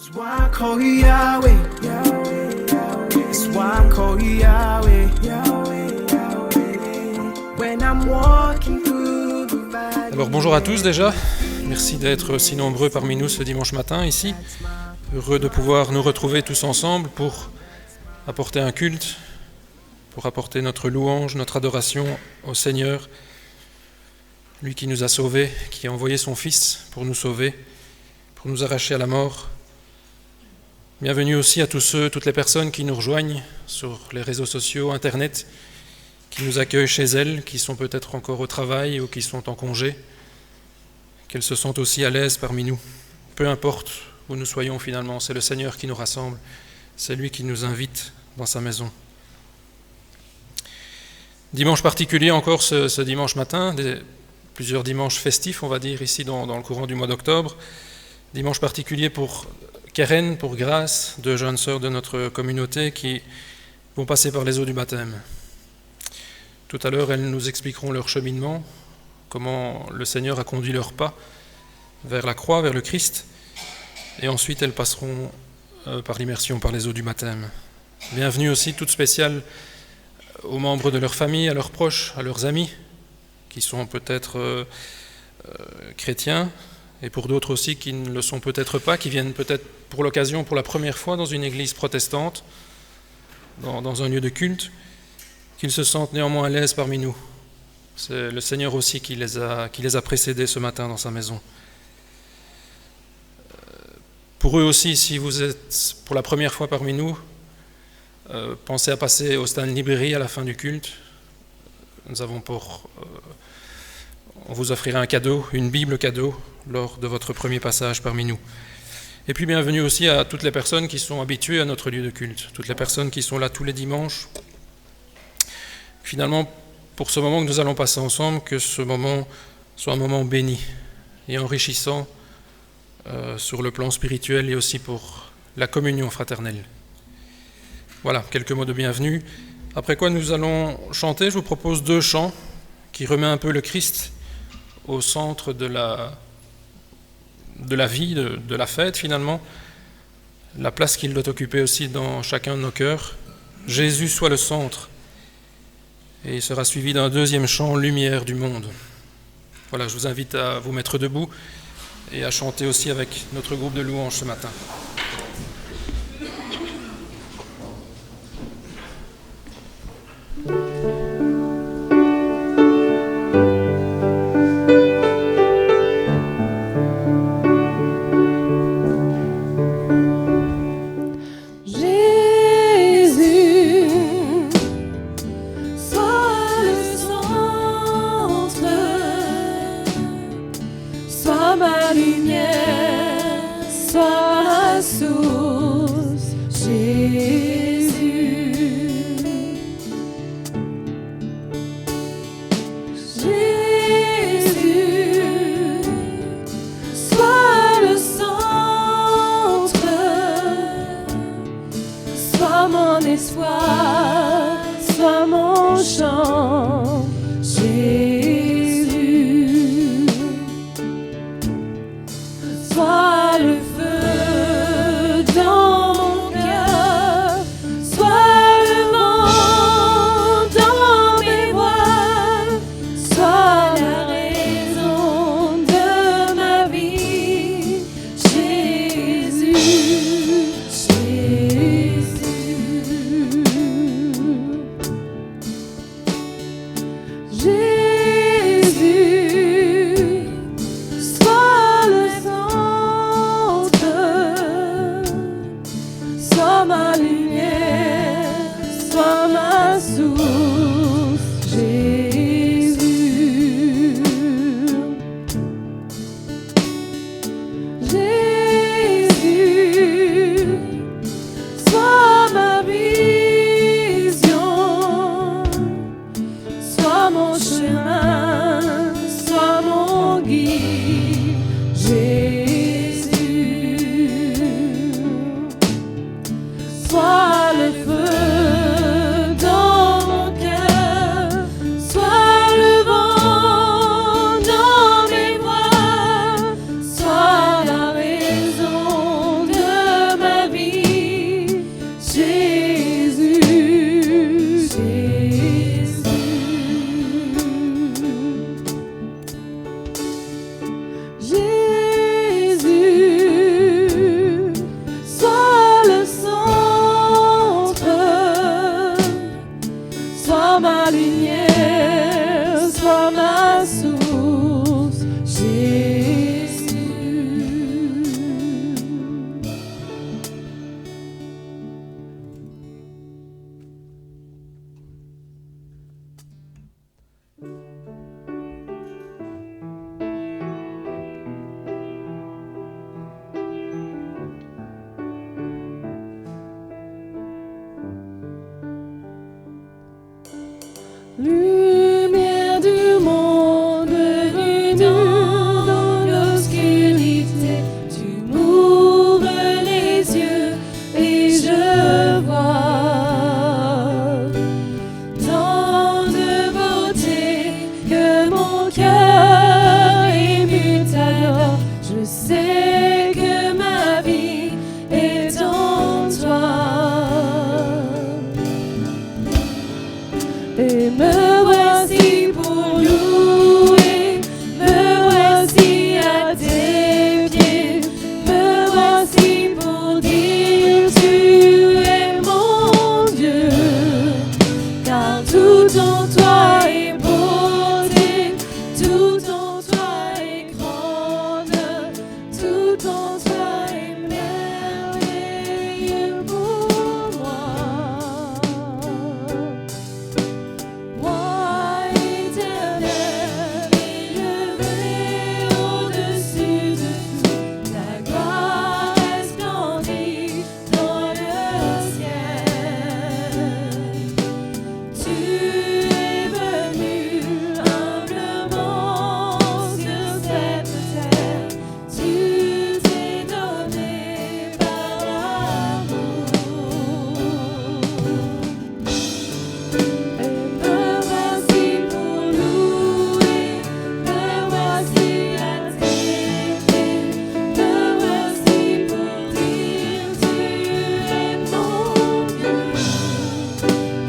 It's why I call you Yahweh, Yahweh, Yahweh. It's why I call you Yahweh, Yahweh, Yahweh. When I'm walking through the valley. Alors bonjour à tous déjà, merci d'être si nombreux parmi nous ce dimanche matin ici. Heureux de pouvoir nous retrouver tous ensemble pour apporter un culte, pour apporter notre louange, notre adoration au Seigneur, lui qui nous a sauvés, qui a envoyé son Fils pour nous sauver, pour nous arracher à la mort. Bienvenue aussi à toutes les personnes qui nous rejoignent sur les réseaux sociaux, Internet, qui nous accueillent chez elles, qui sont peut-être encore au travail ou qui sont en congé, qu'elles se sentent aussi à l'aise parmi nous. Peu importe où nous soyons finalement, c'est le Seigneur qui nous rassemble, c'est lui qui nous invite dans sa maison. Dimanche particulier encore ce dimanche matin, plusieurs dimanches festifs on va dire ici dans le courant du mois d'octobre. Dimanche particulier pour Keren, pour Grâce, deux jeunes sœurs de notre communauté qui vont passer par les eaux du baptême. Tout à l'heure, elles nous expliqueront leur cheminement, comment le Seigneur a conduit leurs pas vers la croix, vers le Christ, et ensuite elles passeront par l'immersion, par les eaux du baptême. Bienvenue aussi toute spéciale aux membres de leur famille, à leurs proches, à leurs amis, qui sont peut-être chrétiens, et pour d'autres aussi qui ne le sont peut-être pas, qui viennent peut-être pour l'occasion, pour la première fois dans une église protestante, dans un lieu de culte, qu'ils se sentent néanmoins à l'aise parmi nous. C'est le Seigneur aussi qui les a précédés ce matin dans sa maison. Pour eux aussi, si vous êtes pour la première fois parmi nous, pensez à passer au stand librairie à la fin du culte. On vous offrira un cadeau, une Bible cadeau, lors de votre premier passage parmi nous. Et puis bienvenue aussi à toutes les personnes qui sont habituées à notre lieu de culte, toutes les personnes qui sont là tous les dimanches. Finalement, pour ce moment que nous allons passer ensemble, que ce moment soit un moment béni et enrichissant sur le plan spirituel et aussi pour la communion fraternelle. Voilà, quelques mots de bienvenue. Après quoi nous allons chanter, je vous propose deux chants qui remettent un peu le Christ au centre de la vie, de la fête finalement, la place qu'il doit occuper aussi dans chacun de nos cœurs. Jésus soit le centre. Et il sera suivi d'un deuxième chant, Lumière du monde. Voilà, je vous invite à vous mettre debout et à chanter aussi avec notre groupe de louanges ce matin. Jésus. Lumière du monde venu dans l'obscurité, tu m'ouvres les yeux et je vois tant de beauté que mon cœur émut alors. Je sais que ma vie est en toi. Et me voici pour louer, me voici à tes pieds, me voici pour dire tu es mon Dieu, car tout en toi est beauté, tout en toi est grande, tout en toi est merveilleux pour moi. Moi éternel, élevé au-dessus de tout, ta gloire resplendit dans le ciel. Tu es venu humblement sur cette terre, tu t'es donné par amour. Et me voici pour louer, me voici à tes pieds, me voici pour dire tu es mon Dieu,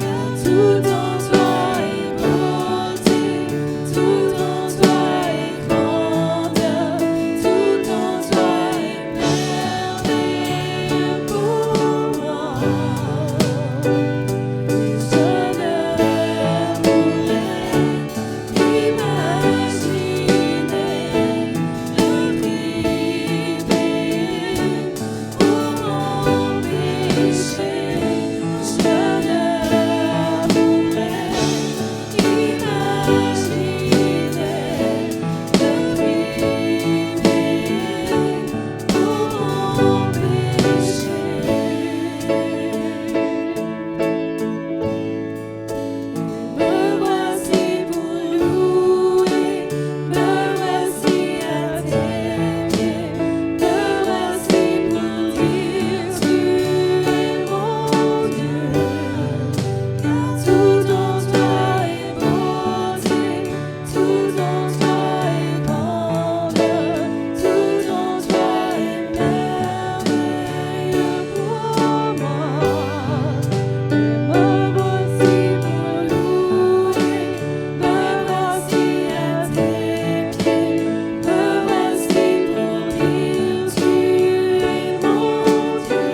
car tout en toi est beauté, tout en toi est grande, tout en toi est merveilleux pour moi. Je ne pourrais imaginer le prix payé pour mon péché. Je ne pourrais imaginer le prix payé pour mon péché. Me voici pour louer, me voici à tes pieds, me voici pour dire tu es mon Dieu, car tout en toi est beauté, tout en toi est grande, tout en toi est merveilleux pour moi. Me voici pour louer, me voici à tes pieds, me voici pour dire tu es mon Dieu,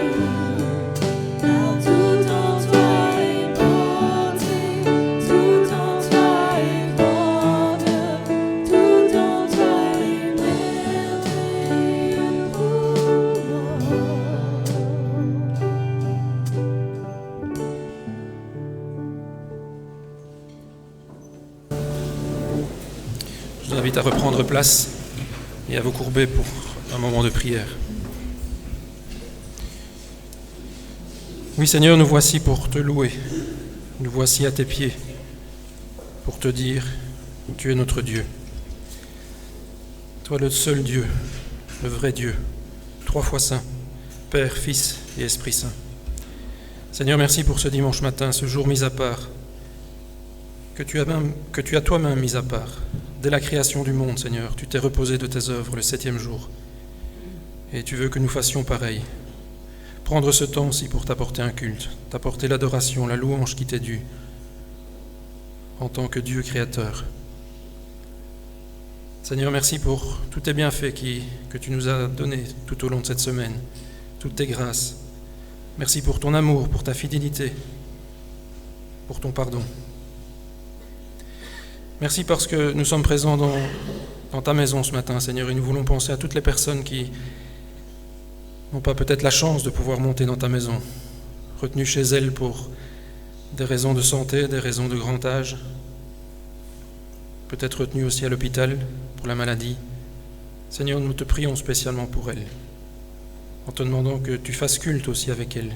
car tout en toi est beauté, tout en toi est grande, tout en toi est merveilleux pour moi. Je vous invite à reprendre place et à vous courber pour un moment de prière. Oui Seigneur, nous voici pour te louer, nous voici à tes pieds pour te dire, tu es notre Dieu. Toi le seul Dieu, le vrai Dieu, trois fois saint, Père, Fils et Esprit Saint. Seigneur, merci pour ce dimanche matin, ce jour mis à part, que tu as toi-même mis à part. Dès la création du monde, Seigneur, tu t'es reposé de tes œuvres le 7e jour. Et tu veux que nous fassions pareil. Prendre ce temps aussi pour t'apporter un culte, t'apporter l'adoration, la louange qui t'est due, en tant que Dieu créateur. Seigneur, merci pour tous tes bienfaits que tu nous as donnés tout au long de cette semaine, toutes tes grâces. Merci pour ton amour, pour ta fidélité, pour ton pardon. Merci parce que nous sommes présents dans ta maison ce matin, Seigneur, et nous voulons penser à toutes les personnes qui n'ont pas peut-être la chance de pouvoir monter dans ta maison, retenues chez elles pour des raisons de santé, des raisons de grand âge, peut-être retenues aussi à l'hôpital pour la maladie. Seigneur, nous te prions spécialement pour elles, en te demandant que tu fasses culte aussi avec elles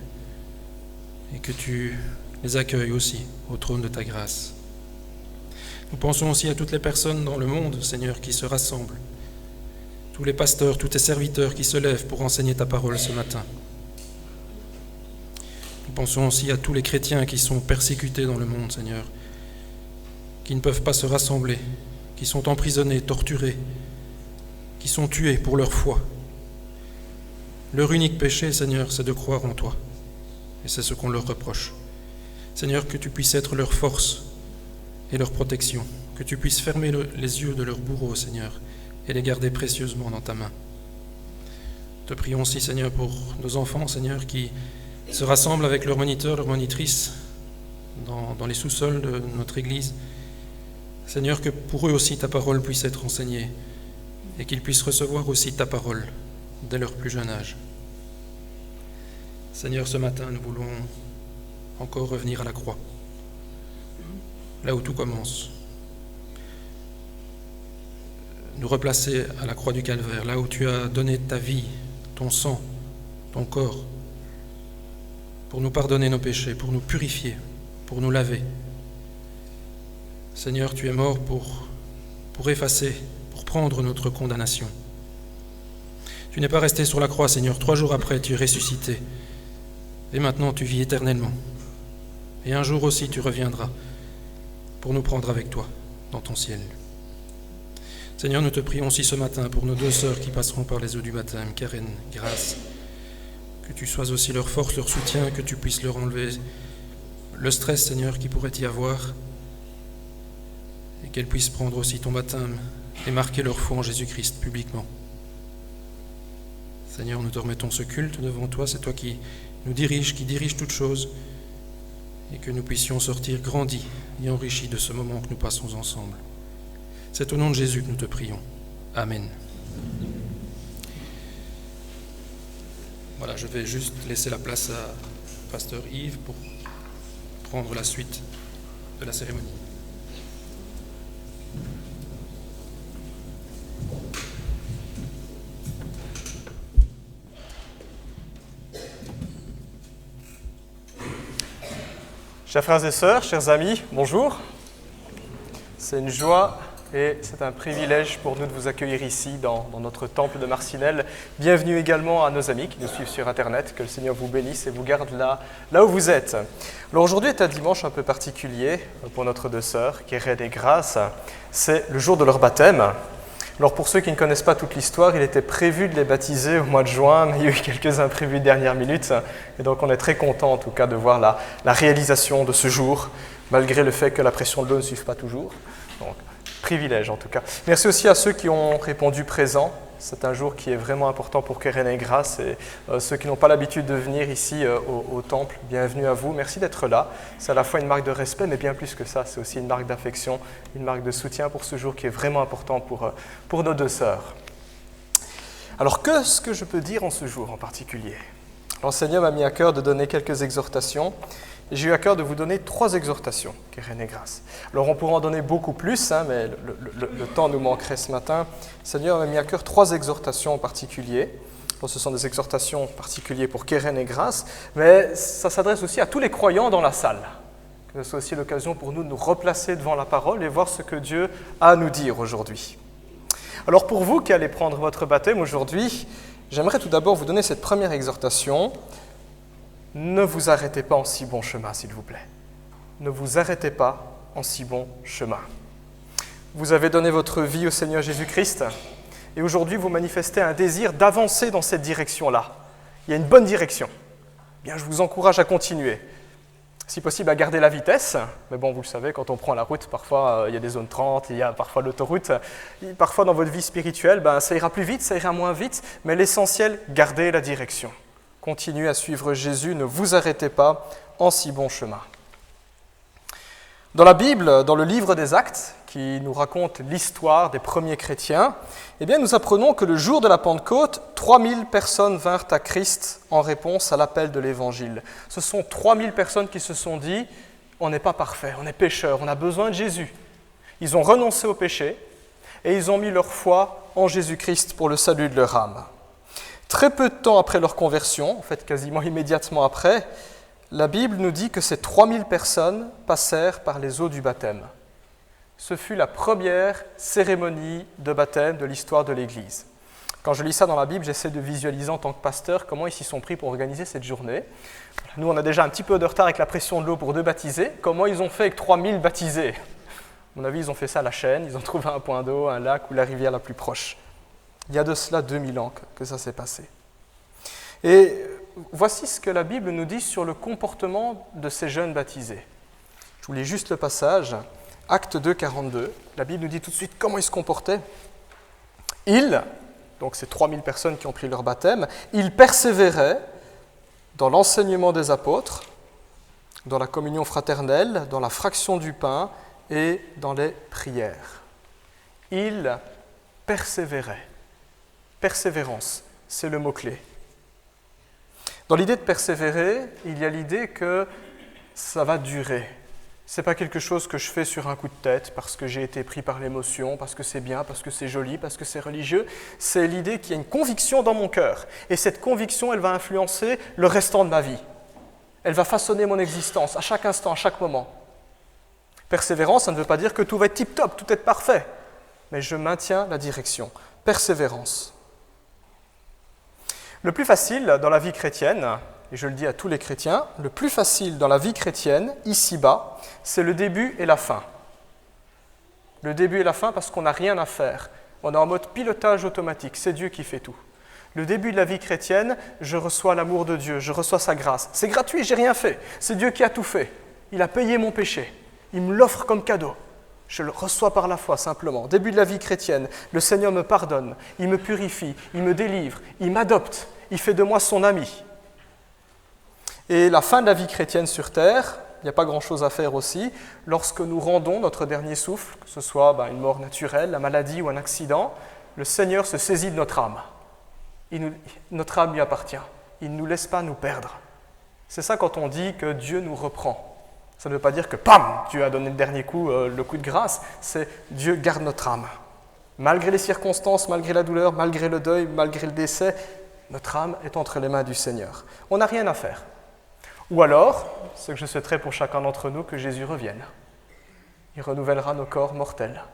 et que tu les accueilles aussi au trône de ta grâce. Nous pensons aussi à toutes les personnes dans le monde, Seigneur, qui se rassemblent, tous les pasteurs, tous tes serviteurs qui se lèvent pour enseigner ta parole ce matin. Nous pensons aussi à tous les chrétiens qui sont persécutés dans le monde, Seigneur, qui ne peuvent pas se rassembler, qui sont emprisonnés, torturés, qui sont tués pour leur foi. Leur unique péché, Seigneur, c'est de croire en toi. Et c'est ce qu'on leur reproche. Seigneur, que tu puisses être leur force et leur protection, que tu puisses fermer les yeux de leurs bourreaux, Seigneur, et les garder précieusement dans ta main. Te prions aussi, Seigneur, pour nos enfants, Seigneur, qui se rassemblent avec leurs moniteurs, leurs monitrices, dans les sous-sols de notre Église. Seigneur, que pour eux aussi ta parole puisse être enseignée et qu'ils puissent recevoir aussi ta parole dès leur plus jeune âge. Seigneur, ce matin, nous voulons encore revenir à la croix, là où tout commence. Nous replacer à la croix du Calvaire, là où tu as donné ta vie, ton sang, ton corps, pour nous pardonner nos péchés, pour nous purifier, pour nous laver. Seigneur, tu es mort pour effacer, pour prendre notre condamnation. Tu n'es pas resté sur la croix, Seigneur. 3 jours après, tu es ressuscité. Et maintenant, tu vis éternellement. Et un jour aussi, tu reviendras pour nous prendre avec toi dans ton ciel. Seigneur, nous te prions aussi ce matin pour nos 2 sœurs qui passeront par les eaux du baptême, Karen, Grâce. Que tu sois aussi leur force, leur soutien, que tu puisses leur enlever le stress, Seigneur, qui pourrait y avoir, et qu'elles puissent prendre aussi ton baptême et marquer leur foi en Jésus-Christ publiquement. Seigneur, nous te remettons ce culte devant toi, c'est toi qui nous dirige, qui dirige toutes choses, et que nous puissions sortir grandis et enrichis de ce moment que nous passons ensemble. C'est au nom de Jésus que nous te prions. Amen. Voilà, je vais juste laisser la place à Pasteur Yves pour prendre la suite de la cérémonie. Chers frères et sœurs, chers amis, bonjour. C'est une joie et c'est un privilège pour nous de vous accueillir ici dans notre temple de Marcinelle. Bienvenue également à nos amis qui nous suivent sur Internet. Que le Seigneur vous bénisse et vous garde là où vous êtes. Alors aujourd'hui est un dimanche un peu particulier pour notre 2 sœurs, Keren et Grâce. C'est le jour de leur baptême. Alors pour ceux qui ne connaissent pas toute l'histoire, il était prévu de les baptiser au mois de juin, mais il y a eu quelques imprévus de dernière minute. Et donc on est très content en tout cas de voir la réalisation de ce jour, malgré le fait que la pression de l'eau ne suive pas toujours. Donc privilège en tout cas. Merci aussi à ceux qui ont répondu présent. C'est un jour qui est vraiment important pour Keren et Grâce. Et ceux qui n'ont pas l'habitude de venir ici au temple, bienvenue à vous. Merci d'être là. C'est à la fois une marque de respect, mais bien plus que ça, c'est aussi une marque d'affection, une marque de soutien pour ce jour qui est vraiment important pour nos 2 sœurs. Alors, qu'est-ce que je peux dire en ce jour en particulier ? Le Seigneur m'a mis à cœur de donner quelques exhortations. Et j'ai eu à cœur de vous donner 3 exhortations, Keren et Grâce. Alors on pourrait en donner beaucoup plus, mais le temps nous manquerait ce matin. Le Seigneur m'a mis à cœur 3 exhortations en particulier. Alors, ce sont des exhortations particulières pour Keren et Grâce, mais ça s'adresse aussi à tous les croyants dans la salle. Que ce soit aussi l'occasion pour nous de nous replacer devant la parole et voir ce que Dieu a à nous dire aujourd'hui. Alors pour vous qui allez prendre votre baptême aujourd'hui, j'aimerais tout d'abord vous donner cette première exhortation. Ne vous arrêtez pas en si bon chemin, s'il vous plaît. Ne vous arrêtez pas en si bon chemin. Vous avez donné votre vie au Seigneur Jésus-Christ et aujourd'hui vous manifestez un désir d'avancer dans cette direction-là. Il y a une bonne direction. Bien, je vous encourage à continuer. Si possible, à garder la vitesse. Mais bon, vous le savez, quand on prend la route, parfois il y a des zones 30, il y a parfois l'autoroute. Parfois dans votre vie spirituelle, ça ira plus vite, ça ira moins vite, mais l'essentiel, gardez la direction. Continuez à suivre Jésus, ne vous arrêtez pas en si bon chemin. Dans la Bible, dans le livre des Actes, qui nous raconte l'histoire des premiers chrétiens, nous apprenons que le jour de la Pentecôte, 3000 personnes vinrent à Christ en réponse à l'appel de l'Évangile. Ce sont 3000 personnes qui se sont dit « on n'est pas parfait, on est pécheurs, on a besoin de Jésus ». Ils ont renoncé au péché et ils ont mis leur foi en Jésus-Christ pour le salut de leur âme. Très peu de temps après leur conversion, en fait quasiment immédiatement après, la Bible nous dit que ces 3000 personnes passèrent par les eaux du baptême. ce fut la première cérémonie de baptême de l'histoire de l'Église. Quand je lis ça dans la Bible, j'essaie de visualiser en tant que pasteur comment ils s'y sont pris pour organiser cette journée. Nous, on a déjà un petit peu de retard avec la pression de l'eau pour 2 baptisés. Comment ils ont fait avec 3000 baptisés? À mon avis, ils ont fait ça à la chaîne, ils ont trouvé un point d'eau, un lac ou la rivière la plus proche. Il y a de cela 2000 ans que ça s'est passé. Et voici ce que la Bible nous dit sur le comportement de ces jeunes baptisés. Je vous lis juste le passage, Actes 2, 42. La Bible nous dit tout de suite comment ils se comportaient. Ils, donc ces 3000 personnes qui ont pris leur baptême, ils persévéraient dans l'enseignement des apôtres, dans la communion fraternelle, dans la fraction du pain et dans les prières. Ils persévéraient. Persévérance, c'est le mot-clé. Dans l'idée de persévérer, il y a l'idée que ça va durer. Ce n'est pas quelque chose que je fais sur un coup de tête parce que j'ai été pris par l'émotion, parce que c'est bien, parce que c'est joli, parce que c'est religieux. C'est l'idée qu'il y a une conviction dans mon cœur. Et cette conviction, elle va influencer le restant de ma vie. Elle va façonner mon existence à chaque instant, à chaque moment. Persévérance, ça ne veut pas dire que tout va être tip-top, tout est parfait. Mais je maintiens la direction. Persévérance. Le plus facile dans la vie chrétienne, et je le dis à tous les chrétiens, le plus facile dans la vie chrétienne, ici-bas, c'est le début et la fin. Le début et la fin parce qu'on n'a rien à faire. On est en mode pilotage automatique, c'est Dieu qui fait tout. Le début de la vie chrétienne, je reçois l'amour de Dieu, je reçois sa grâce. C'est gratuit, j'ai rien fait. C'est Dieu qui a tout fait. Il a payé mon péché. Il me l'offre comme cadeau. Je le reçois par la foi simplement. Début de la vie chrétienne, le Seigneur me pardonne, il me purifie, il me délivre, il m'adopte, il fait de moi son ami. Et la fin de la vie chrétienne sur terre, il n'y a pas grand-chose à faire aussi. Lorsque nous rendons notre dernier souffle, que ce soit une mort naturelle, la maladie ou un accident, le Seigneur se saisit de notre âme. Notre âme lui appartient. Il ne nous laisse pas nous perdre. C'est ça quand on dit que Dieu nous reprend. Ça ne veut pas dire que, pam, Dieu a donné le dernier coup, le coup de grâce. C'est Dieu garde notre âme. Malgré les circonstances, malgré la douleur, malgré le deuil, malgré le décès, notre âme est entre les mains du Seigneur. On n'a rien à faire. Ou alors, ce que je souhaiterais pour chacun d'entre nous, que Jésus revienne. Il renouvellera nos corps mortels.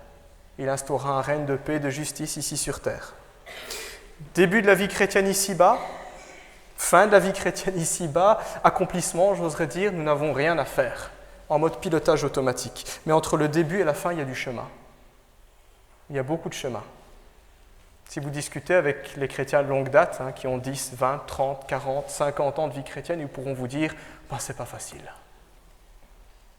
Il instaurera un règne de paix et de justice ici sur terre. Début de la vie chrétienne ici-bas, fin de la vie chrétienne ici-bas, accomplissement, j'oserais dire, nous n'avons rien à faire, en mode pilotage automatique. Mais entre le début et la fin, il y a du chemin. Il y a beaucoup de chemin. Si vous discutez avec les chrétiens de longue date, qui ont 10, 20, 30, 40, 50 ans de vie chrétienne, ils pourront vous dire « c'est pas facile ».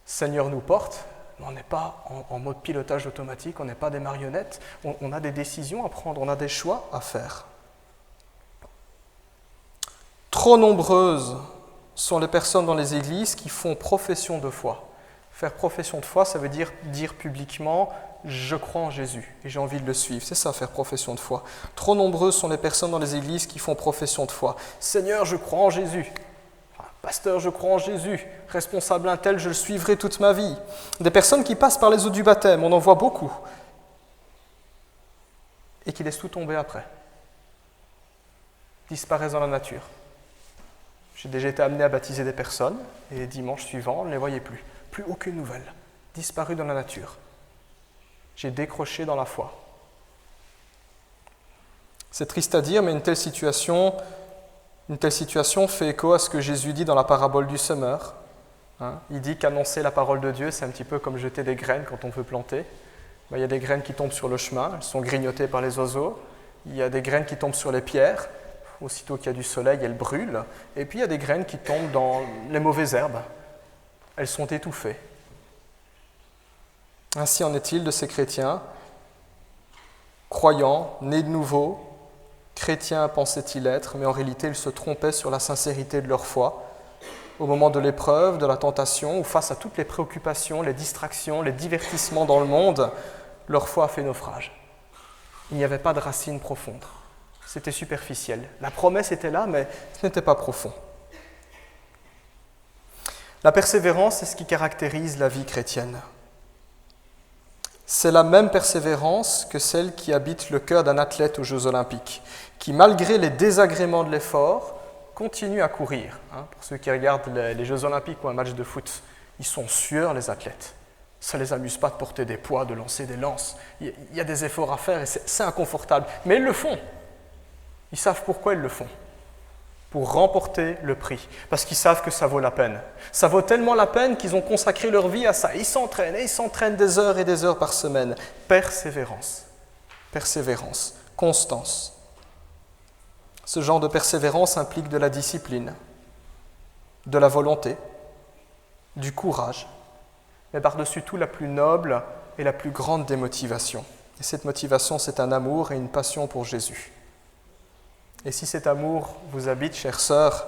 Seigneur nous porte, mais on n'est pas en mode pilotage automatique, on n'est pas des marionnettes, on a des décisions à prendre, on a des choix à faire. Trop nombreuses sont les personnes dans les églises qui font profession de foi. Faire profession de foi, ça veut dire publiquement « je crois en Jésus et j'ai envie de le suivre ». C'est ça, faire profession de foi. Trop nombreuses sont les personnes dans les églises qui font profession de foi. « Seigneur, je crois en Jésus ». Pasteur, je crois en Jésus. Responsable un tel, je le suivrai toute ma vie. Des personnes qui passent par les eaux du baptême, on en voit beaucoup. Et qui laissent tout tomber après. Disparaissent dans la nature. J'ai déjà été amené à baptiser des personnes, et dimanche suivant, on ne les voyait plus. Plus aucune nouvelle. Disparu dans la nature. J'ai décroché dans la foi. C'est triste à dire, mais une telle situation fait écho à ce que Jésus dit dans la parabole du semeur. Il dit qu'annoncer la parole de Dieu, c'est un petit peu comme jeter des graines quand on veut planter. Il y a des graines qui tombent sur le chemin, elles sont grignotées par les oiseaux. Il y a des graines qui tombent sur les pierres. Aussitôt qu'il y a du soleil, elles brûlent. Et puis il y a des graines qui tombent dans les mauvaises herbes. Elles sont étouffées. Ainsi en est-il de ces chrétiens, croyants, nés de nouveau, chrétiens pensaient-ils être, mais en réalité ils se trompaient sur la sincérité de leur foi. Au moment de l'épreuve, de la tentation, ou face à toutes les préoccupations, les distractions, les divertissements dans le monde, leur foi a fait naufrage. Il n'y avait pas de racines profondes. C'était superficiel. La promesse était là, mais ce n'était pas profond. La persévérance, c'est ce qui caractérise la vie chrétienne. C'est la même persévérance que celle qui habite le cœur d'un athlète aux Jeux Olympiques, qui, malgré les désagréments de l'effort, continue à courir. Pour ceux qui regardent les Jeux Olympiques ou un match de foot, ils sont sueurs, les athlètes. Ça ne les amuse pas de porter des poids, de lancer des lances. Il y a des efforts à faire et c'est inconfortable. Mais ils le font. Ils savent pourquoi ils le font. Pour remporter le prix. Parce qu'ils savent que ça vaut la peine. Ça vaut tellement la peine qu'ils ont consacré leur vie à ça. Ils s'entraînent et ils s'entraînent des heures et des heures par semaine. Persévérance. Persévérance. Constance. Ce genre de persévérance implique de la discipline, de la volonté, du courage, mais par-dessus tout la plus noble et la plus grande des motivations. Et cette motivation, c'est un amour et une passion pour Jésus. Et si cet amour vous habite, chères sœurs,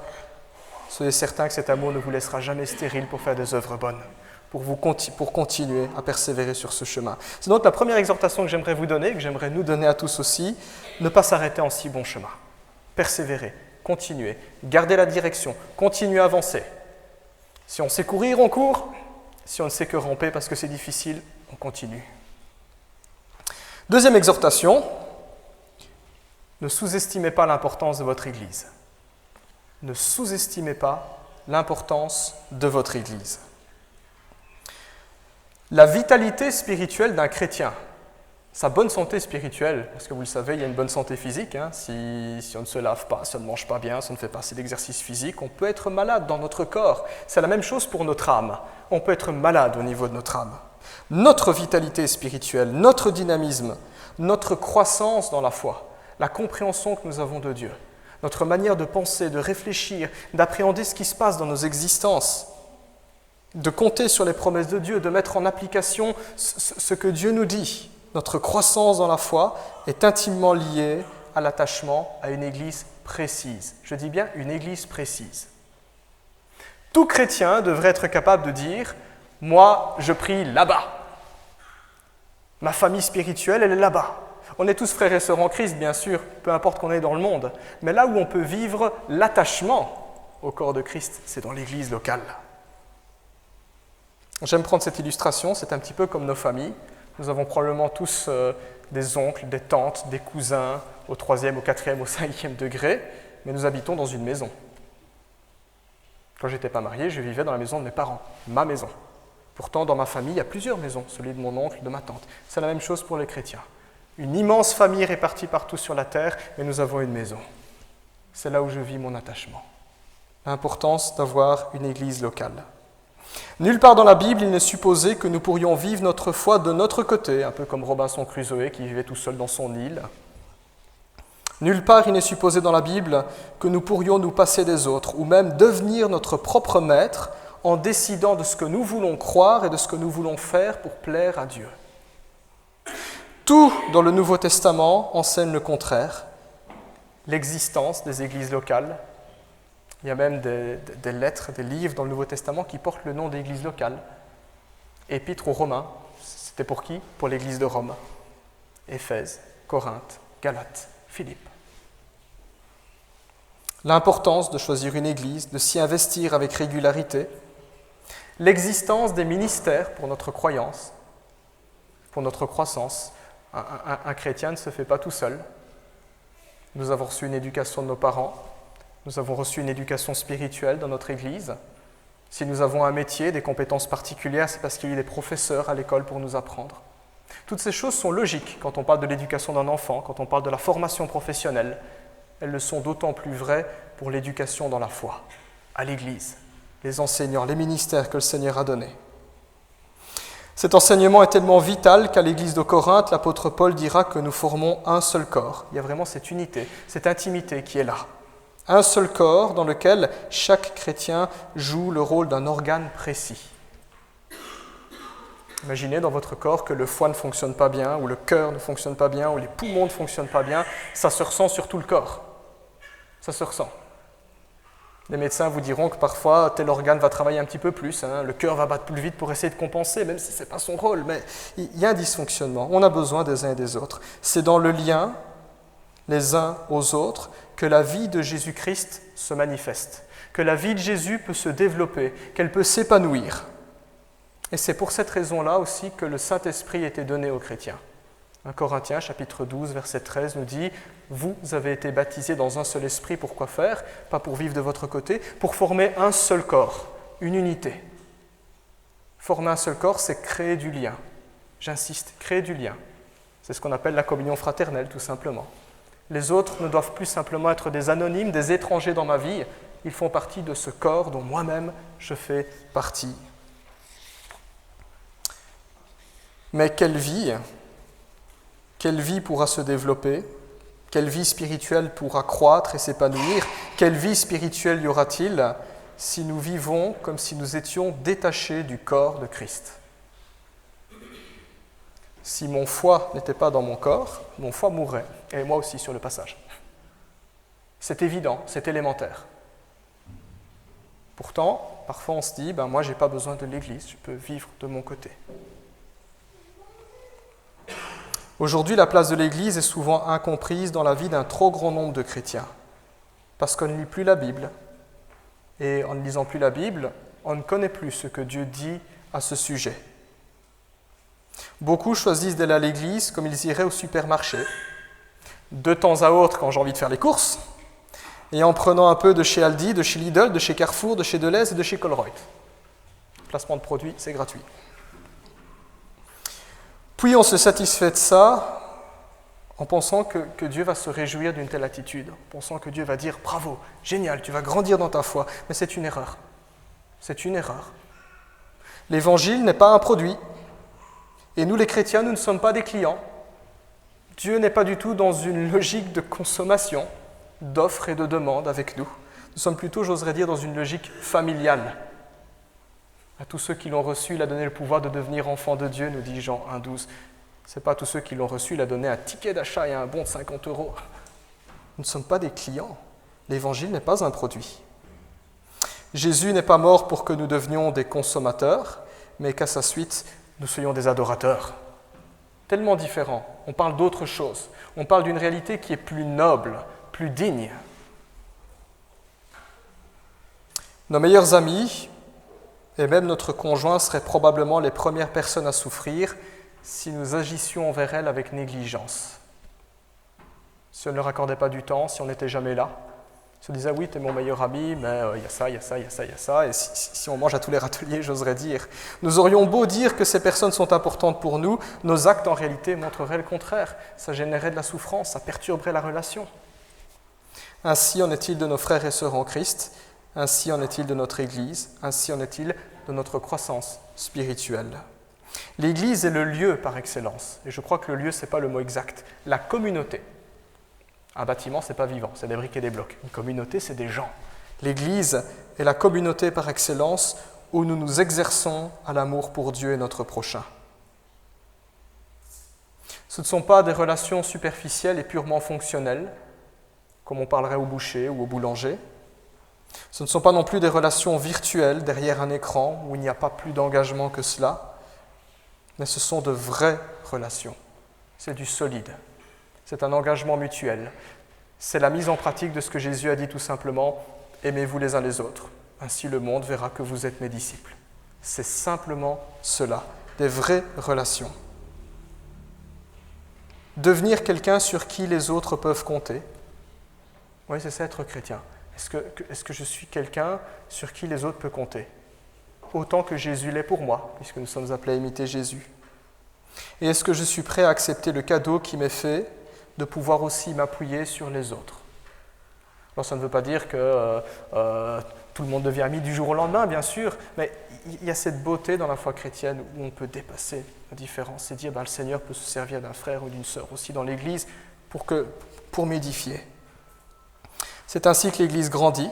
soyez certains que cet amour ne vous laissera jamais stérile pour faire des œuvres bonnes, pour continuer à persévérer sur ce chemin. C'est donc la première exhortation que j'aimerais vous donner, que j'aimerais nous donner à tous aussi, ne pas s'arrêter en si bon chemin. Persévérer, continuer, garder la direction, continuer à avancer. Si on sait courir, on court. Si on ne sait que ramper parce que c'est difficile, on continue. Deuxième exhortation, ne sous-estimez pas l'importance de votre Église. Ne sous-estimez pas l'importance de votre Église. La vitalité spirituelle d'un chrétien, sa bonne santé spirituelle, parce que vous le savez, il y a une bonne santé physique, si on ne se lave pas, si on ne mange pas bien, si on ne fait pas assez d'exercice physique, on peut être malade dans notre corps. C'est la même chose pour notre âme. On peut être malade au niveau de notre âme. Notre vitalité spirituelle, notre dynamisme, notre croissance dans la foi, la compréhension que nous avons de Dieu, notre manière de penser, de réfléchir, d'appréhender ce qui se passe dans nos existences, de compter sur les promesses de Dieu, de mettre en application ce que Dieu nous dit. Notre croissance dans la foi est intimement liée à l'attachement à une Église précise. Je dis bien une Église précise. Tout chrétien devrait être capable de dire « Moi, je prie là-bas. Ma famille spirituelle, elle est là-bas. » On est tous frères et sœurs en Christ, bien sûr, peu importe qu'on est dans le monde. Mais là où on peut vivre l'attachement au corps de Christ, c'est dans l'Église locale. J'aime prendre cette illustration, c'est un petit peu comme nos familles. Nous avons probablement tous des oncles, des tantes, des cousins au 3e, au 4e, au 5e degré, mais nous habitons dans une maison. Quand je n'étais pas marié, je vivais dans la maison de mes parents, ma maison. Pourtant, dans ma famille, il y a plusieurs maisons, celui de mon oncle, de ma tante. C'est la même chose pour les chrétiens. Une immense famille répartie partout sur la terre, mais nous avons une maison. C'est là où je vis mon attachement. L'importance d'avoir une église locale. Nulle part dans la Bible, il n'est supposé que nous pourrions vivre notre foi de notre côté, un peu comme Robinson Crusoe qui vivait tout seul dans son île. Nulle part il n'est supposé dans la Bible que nous pourrions nous passer des autres, ou même devenir notre propre maître en décidant de ce que nous voulons croire et de ce que nous voulons faire pour plaire à Dieu. Tout dans le Nouveau Testament enseigne le contraire, l'existence des églises locales. Il y a même des lettres, des livres dans le Nouveau Testament qui portent le nom d'église locale. Épître aux Romains, c'était pour qui? Pour l'église de Rome. Éphèse, Corinthe, Galates, Philippe. L'importance de choisir une église, de s'y investir avec régularité. L'existence des ministères pour notre croyance, pour notre croissance. Un chrétien ne se fait pas tout seul. Nous avons reçu une éducation de nos parents. Nous avons reçu une éducation spirituelle dans notre Église. Si nous avons un métier, des compétences particulières, c'est parce qu'il y a eu des professeurs à l'école pour nous apprendre. Toutes ces choses sont logiques quand on parle de l'éducation d'un enfant, quand on parle de la formation professionnelle. Elles le sont d'autant plus vraies pour l'éducation dans la foi, à l'Église, les enseignants, les ministères que le Seigneur a donnés. Cet enseignement est tellement vital qu'à l'Église de Corinthe, l'apôtre Paul dira que nous formons un seul corps. Il y a vraiment cette unité, cette intimité qui est là. Un seul corps dans lequel chaque chrétien joue le rôle d'un organe précis. Imaginez dans votre corps que le foie ne fonctionne pas bien, ou le cœur ne fonctionne pas bien, ou les poumons ne fonctionnent pas bien. Ça se ressent sur tout le corps. Ça se ressent. Les médecins vous diront que parfois tel organe va travailler un petit peu plus, le cœur va battre plus vite pour essayer de compenser, même si ce n'est pas son rôle, mais il y a un dysfonctionnement. On a besoin des uns et des autres. C'est dans le lien, les uns aux autres, que la vie de Jésus-Christ se manifeste, que la vie de Jésus peut se développer, qu'elle peut s'épanouir. Et c'est pour cette raison-là aussi que le Saint-Esprit était donné aux chrétiens. 1 Corinthiens, chapitre 12, verset 13, nous dit « Vous avez été baptisés dans un seul esprit, pour quoi faire? Pas pour vivre de votre côté, pour former un seul corps, une unité. » Former un seul corps, c'est créer du lien. J'insiste, créer du lien. C'est ce qu'on appelle la communion fraternelle, tout simplement. Les autres ne doivent plus simplement être des anonymes, des étrangers dans ma vie. Ils font partie de ce corps dont moi-même je fais partie. Mais quelle vie pourra se développer? Quelle vie spirituelle pourra croître et s'épanouir? Quelle vie spirituelle y aura-t-il si nous vivons comme si nous étions détachés du corps de Christ? Si mon foie n'était pas dans mon corps, mon foie mourrait, et moi aussi sur le passage. C'est évident, c'est élémentaire. Pourtant, parfois on se dit, moi j'ai pas besoin de l'Église, je peux vivre de mon côté. Aujourd'hui, la place de l'Église est souvent incomprise dans la vie d'un trop grand nombre de chrétiens, parce qu'on ne lit plus la Bible, et en ne lisant plus la Bible, on ne connaît plus ce que Dieu dit à ce sujet. Beaucoup choisissent d'aller à l'église comme ils iraient au supermarché, de temps à autre quand j'ai envie de faire les courses, et en prenant un peu de chez Aldi, de chez Lidl, de chez Carrefour, de chez Deleuze et de chez Colruyt. Placement de produits, c'est gratuit. Puis on se satisfait de ça en pensant que Dieu va se réjouir d'une telle attitude, en pensant que Dieu va dire « Bravo, génial, tu vas grandir dans ta foi ». Mais c'est une erreur. C'est une erreur. L'Évangile n'est pas un produit. Et nous, les chrétiens, nous ne sommes pas des clients. Dieu n'est pas du tout dans une logique de consommation, d'offres et de demandes avec nous. Nous sommes plutôt, j'oserais dire, dans une logique familiale. À tous ceux qui l'ont reçu, il a donné le pouvoir de devenir enfants de Dieu, nous dit Jean 1,12. Ce n'est pas à tous ceux qui l'ont reçu, il a donné un ticket d'achat et un bon de 50 €. Nous ne sommes pas des clients. L'Évangile n'est pas un produit. Jésus n'est pas mort pour que nous devenions des consommateurs, mais qu'à sa suite, nous soyons des adorateurs. Tellement différents. On parle d'autre chose. On parle d'une réalité qui est plus noble, plus digne. Nos meilleurs amis, et même notre conjoint, seraient probablement les premières personnes à souffrir si nous agissions envers elles avec négligence. Si on ne leur accordait pas du temps, si on n'était jamais là, si on disait « oui, tu es mon meilleur ami, mais il y a ça, il y a ça, il y a ça, il y a ça », et si on mange à tous les râteliers, j'oserais dire. Nous aurions beau dire que ces personnes sont importantes pour nous, nos actes en réalité montreraient le contraire. Ça générerait de la souffrance, ça perturberait la relation. Ainsi en est-il de nos frères et sœurs en Christ, ainsi en est-il de notre Église, ainsi en est-il de notre croissance spirituelle. L'Église est le lieu par excellence, et je crois que le lieu, ce n'est pas le mot exact, la communauté. Un bâtiment, ce n'est pas vivant, c'est des briques et des blocs. Une communauté, c'est des gens. L'Église est la communauté par excellence où nous nous exerçons à l'amour pour Dieu et notre prochain. Ce ne sont pas des relations superficielles et purement fonctionnelles, comme on parlerait au boucher ou au boulanger. Ce ne sont pas non plus des relations virtuelles derrière un écran où il n'y a pas plus d'engagement que cela, mais ce sont de vraies relations. C'est du solide. C'est un engagement mutuel. C'est la mise en pratique de ce que Jésus a dit tout simplement « Aimez-vous les uns les autres, ainsi le monde verra que vous êtes mes disciples ». C'est simplement cela, des vraies relations. Devenir quelqu'un sur qui les autres peuvent compter. Oui, c'est ça être chrétien. Est-ce que je suis quelqu'un sur qui les autres peuvent compter? Autant que Jésus l'est pour moi, puisque nous sommes appelés à imiter Jésus. Et est-ce que je suis prêt à accepter le cadeau qui m'est fait de pouvoir aussi m'appuyer sur les autres? Alors ça ne veut pas dire que tout le monde devient ami du jour au lendemain, bien sûr, mais il y a cette beauté dans la foi chrétienne où on peut dépasser la différence et dire le Seigneur peut se servir d'un frère ou d'une sœur aussi dans l'Église pour m'édifier. C'est ainsi que l'Église grandit,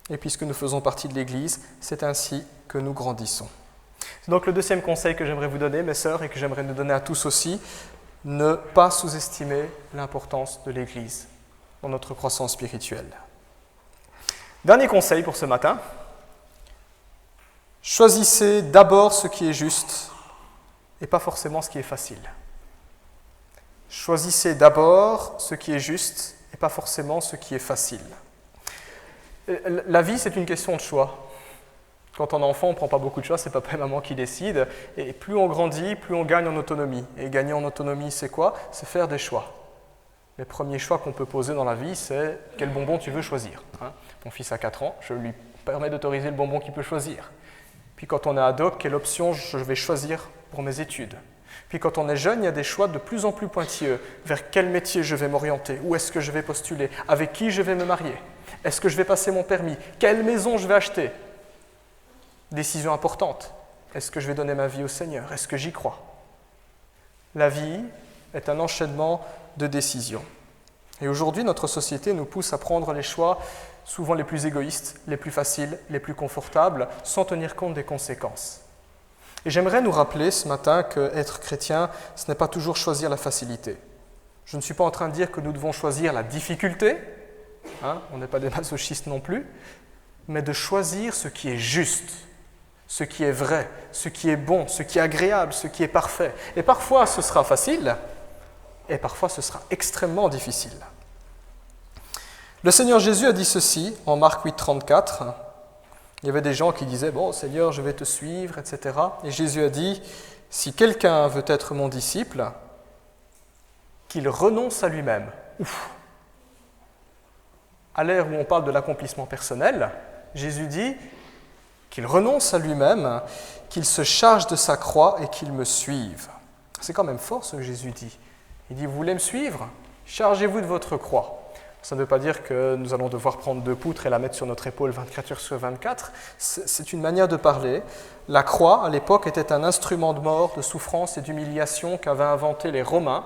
et puisque nous faisons partie de l'Église, c'est ainsi que nous grandissons. C'est donc le deuxième conseil que j'aimerais vous donner, mes sœurs, et que j'aimerais nous donner à tous aussi, ne pas sous-estimer l'importance de l'Église dans notre croissance spirituelle. Dernier conseil pour ce matin, choisissez d'abord ce qui est juste et pas forcément ce qui est facile. Choisissez d'abord ce qui est juste et pas forcément ce qui est facile. La vie, c'est une question de choix. Quand on est enfant, on ne prend pas beaucoup de choix, c'est papa et maman qui décident. Et plus on grandit, plus on gagne en autonomie. Et gagner en autonomie, c'est quoi? C'est faire des choix. Les premiers choix qu'on peut poser dans la vie, c'est quel bonbon tu veux choisir. Mon fils a 4 ans, je lui permets d'autoriser le bonbon qu'il peut choisir. Puis quand on est ado, quelle option je vais choisir pour mes études? Puis quand on est jeune, il y a des choix de plus en plus pointilleux. Vers quel métier je vais m'orienter? Où est-ce que je vais postuler? Avec qui je vais me marier? Est-ce que je vais passer mon permis? Quelle maison je vais acheter? Décision importante. Est-ce que je vais donner ma vie au Seigneur? Est-ce que j'y crois? La vie est un enchaînement de décisions. Et aujourd'hui, notre société nous pousse à prendre les choix souvent les plus égoïstes, les plus faciles, les plus confortables, sans tenir compte des conséquences. Et j'aimerais nous rappeler ce matin qu'être chrétien, ce n'est pas toujours choisir la facilité. Je ne suis pas en train de dire que nous devons choisir la difficulté, on n'est pas des masochistes non plus, mais de choisir ce qui est juste, ce qui est vrai, ce qui est bon, ce qui est agréable, ce qui est parfait. Et parfois ce sera facile, et parfois ce sera extrêmement difficile. Le Seigneur Jésus a dit ceci en Marc 8, 34. Il y avait des gens qui disaient « Bon, Seigneur, je vais te suivre, etc. » Et Jésus a dit « Si quelqu'un veut être mon disciple, qu'il renonce à lui-même. » Ouf. À l'ère où on parle de l'accomplissement personnel, Jésus dit qu'il renonce à lui-même, qu'il se charge de sa croix et qu'il me suive. C'est quand même fort ce que Jésus dit. Il dit « Vous voulez me suivre? Chargez-vous de votre croix. » Ça ne veut pas dire que nous allons devoir prendre 2 poutres et la mettre sur notre épaule 24 heures sur 24. C'est une manière de parler. La croix, à l'époque, était un instrument de mort, de souffrance et d'humiliation qu'avaient inventé les Romains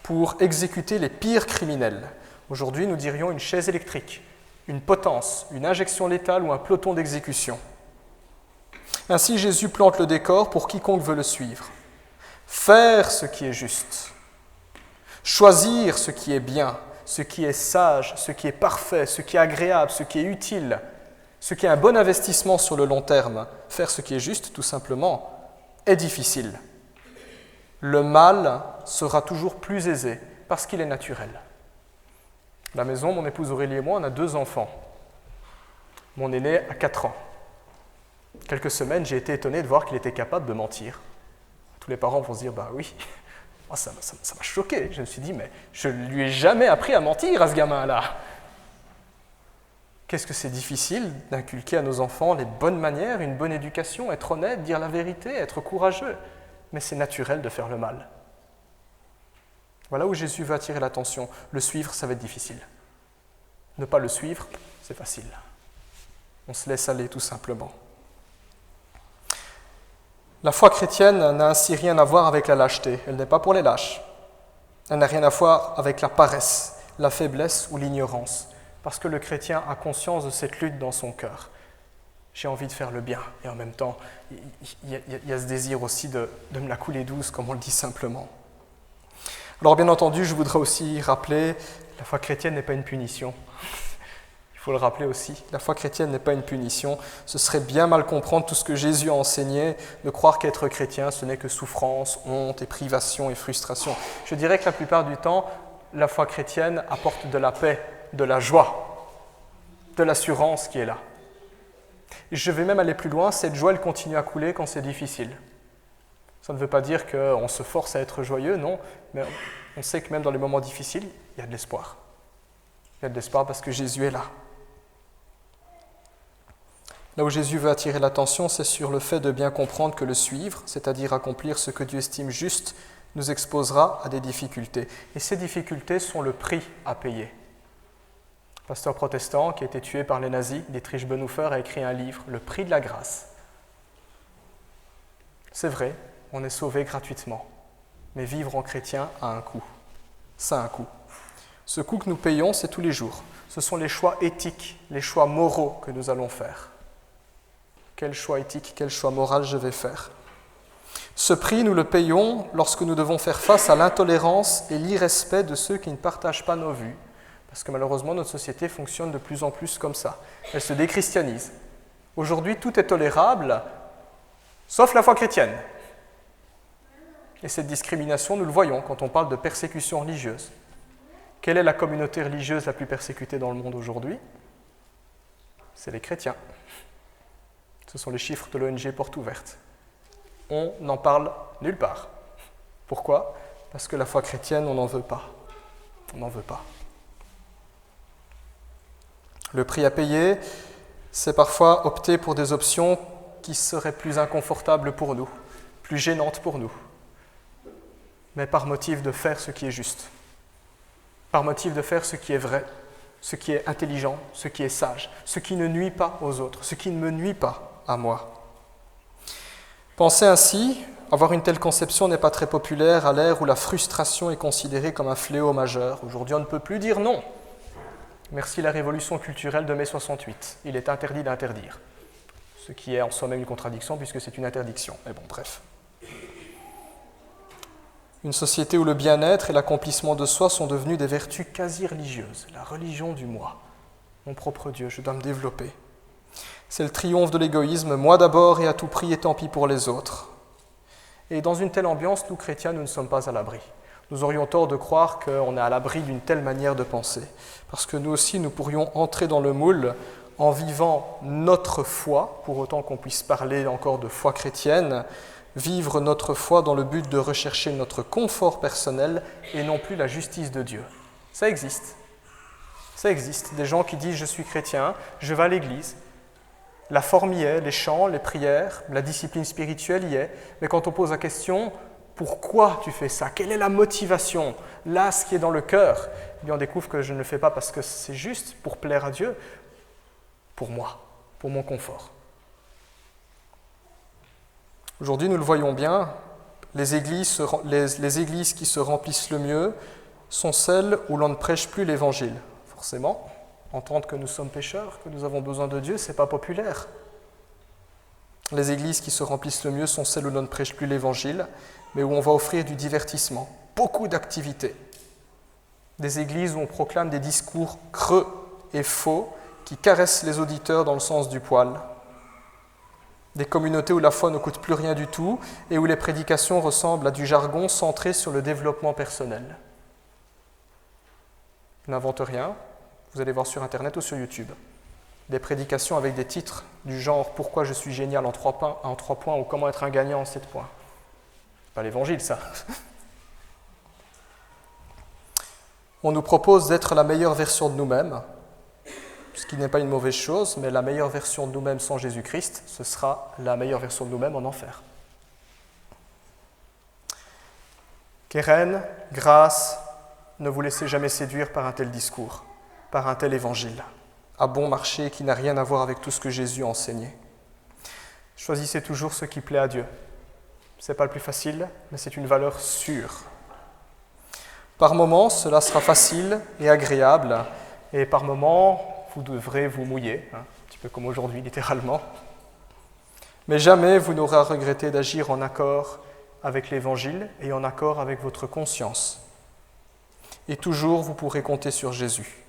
pour exécuter les pires criminels. Aujourd'hui, nous dirions une chaise électrique, une potence, une injection létale ou un peloton d'exécution. Ainsi, Jésus plante le décor pour quiconque veut le suivre. Faire ce qui est juste, choisir ce qui est bien, ce qui est sage, ce qui est parfait, ce qui est agréable, ce qui est utile, ce qui est un bon investissement sur le long terme. Faire ce qui est juste, tout simplement, est difficile. Le mal sera toujours plus aisé parce qu'il est naturel. À la maison, mon épouse Aurélie et moi, on a 2 enfants. Mon aîné a 4 ans. Quelques semaines, j'ai été étonné de voir qu'il était capable de mentir. Tous les parents vont se dire, bah oui. Oh, ça m'a choqué. Je me suis dit, mais je ne lui ai jamais appris à mentir à ce gamin-là. Qu'est-ce que c'est difficile d'inculquer à nos enfants les bonnes manières, une bonne éducation, être honnête, dire la vérité, être courageux. Mais c'est naturel de faire le mal. Voilà où Jésus veut attirer l'attention. Le suivre, ça va être difficile. Ne pas le suivre, c'est facile. On se laisse aller tout simplement. La foi chrétienne n'a ainsi rien à voir avec la lâcheté. Elle n'est pas pour les lâches. Elle n'a rien à voir avec la paresse, la faiblesse ou l'ignorance. Parce que le chrétien a conscience de cette lutte dans son cœur. J'ai envie de faire le bien. Et en même temps, il y a ce désir aussi de me la couler douce, comme on le dit simplement. Alors bien entendu, je voudrais aussi rappeler, la foi chrétienne n'est pas une punition. Il faut le rappeler aussi, la foi chrétienne n'est pas une punition. Ce serait bien mal comprendre tout ce que Jésus a enseigné, de croire qu'être chrétien, ce n'est que souffrance, honte et privation et frustration. Je dirais que la plupart du temps, la foi chrétienne apporte de la paix, de la joie, de l'assurance qui est là. Et je vais même aller plus loin, cette joie, elle continue à couler quand c'est difficile. Ça ne veut pas dire qu'on se force à être joyeux, non, mais on sait que même dans les moments difficiles, il y a de l'espoir. Il y a de l'espoir parce que Jésus est là. Là où Jésus veut attirer l'attention, c'est sur le fait de bien comprendre que le suivre, c'est-à-dire accomplir ce que Dieu estime juste, nous exposera à des difficultés. Et ces difficultés sont le prix à payer. Un pasteur protestant qui a été tué par les nazis, Dietrich Bonhoeffer, a écrit un livre, Le prix de la grâce. C'est vrai, on est sauvé gratuitement, mais vivre en chrétien a un coût. Ça a un coût. Ce coût que nous payons, c'est tous les jours. Ce sont les choix éthiques, les choix moraux que nous allons faire. Quel choix éthique, quel choix moral je vais faire? Ce prix, nous le payons lorsque nous devons faire face à l'intolérance et l'irrespect de ceux qui ne partagent pas nos vues. Parce que malheureusement, notre société fonctionne de plus en plus comme ça. Elle se déchristianise. Aujourd'hui, tout est tolérable, sauf la foi chrétienne. Et cette discrimination, nous le voyons quand on parle de persécution religieuse. Quelle est la communauté religieuse la plus persécutée dans le monde aujourd'hui? C'est les chrétiens. Ce sont les chiffres de l'ONG Porte Ouverte. On n'en parle nulle part. Pourquoi? Parce que la foi chrétienne, on n'en veut pas. On n'en veut pas. Le prix à payer, c'est parfois opter pour des options qui serait plus inconfortable pour nous, plus gênante pour nous, mais par motif de faire ce qui est juste, par motif de faire ce qui est vrai, ce qui est intelligent, ce qui est sage, ce qui ne nuit pas aux autres, ce qui ne me nuit pas à moi. Penser ainsi, avoir une telle conception n'est pas très populaire à l'ère où la frustration est considérée comme un fléau majeur. Aujourd'hui, on ne peut plus dire non. Merci la révolution culturelle de mai 68. Il est interdit d'interdire. Ce qui est en soi-même une contradiction puisque c'est une interdiction. Mais bon, bref. Une société où le bien-être et l'accomplissement de soi sont devenus des vertus quasi religieuses. La religion du moi. Mon propre Dieu, je dois me développer. C'est le triomphe de l'égoïsme, moi d'abord et à tout prix et tant pis pour les autres. Et dans une telle ambiance, nous chrétiens, nous ne sommes pas à l'abri. Nous aurions tort de croire qu'on est à l'abri d'une telle manière de penser. Parce que nous aussi, nous pourrions entrer dans le moule en vivant notre foi, pour autant qu'on puisse parler encore de foi chrétienne, vivre notre foi dans le but de rechercher notre confort personnel et non plus la justice de Dieu. Ça existe. Ça existe. Des gens qui disent « je suis chrétien, je vais à l'église ». La forme y est, les chants, les prières, la discipline spirituelle y est, mais quand on pose la question « pourquoi tu fais ça ? Quelle est la motivation ?» Là, ce qui est dans le cœur, eh bien, on découvre que je ne le fais pas parce que c'est juste pour plaire à Dieu, pour moi, pour mon confort. Aujourd'hui, nous le voyons bien, les églises qui se remplissent le mieux sont celles où l'on ne prêche plus l'Évangile. Forcément, entendre que nous sommes pécheurs, que nous avons besoin de Dieu, ce n'est pas populaire. Les églises qui se remplissent le mieux sont celles où l'on ne prêche plus l'Évangile, mais où on va offrir du divertissement, beaucoup d'activités. Des églises où on proclame des discours creux et faux qui caressent les auditeurs dans le sens du poil. Des communautés où la foi ne coûte plus rien du tout et où les prédications ressemblent à du jargon centré sur le développement personnel. Je n'invente rien, vous allez voir sur Internet ou sur YouTube. Des prédications avec des titres du genre « Pourquoi je suis génial en 3 points » ou « Comment être un gagnant en 7 points ». C'est pas l'Évangile, ça. On nous propose d'être la meilleure version de nous-mêmes, ce qui n'est pas une mauvaise chose, mais la meilleure version de nous-mêmes sans Jésus-Christ, ce sera la meilleure version de nous-mêmes en enfer. Keren, grâce, ne vous laissez jamais séduire par un tel discours, par un tel évangile, à bon marché qui n'a rien à voir avec tout ce que Jésus a enseigné. Choisissez toujours ce qui plaît à Dieu. Ce n'est pas le plus facile, mais c'est une valeur sûre. Par moments, cela sera facile et agréable, et par moments, vous devrez vous mouiller, un petit peu comme aujourd'hui, littéralement. Mais jamais vous n'aurez à regretter d'agir en accord avec l'Évangile et en accord avec votre conscience. Et toujours, vous pourrez compter sur Jésus.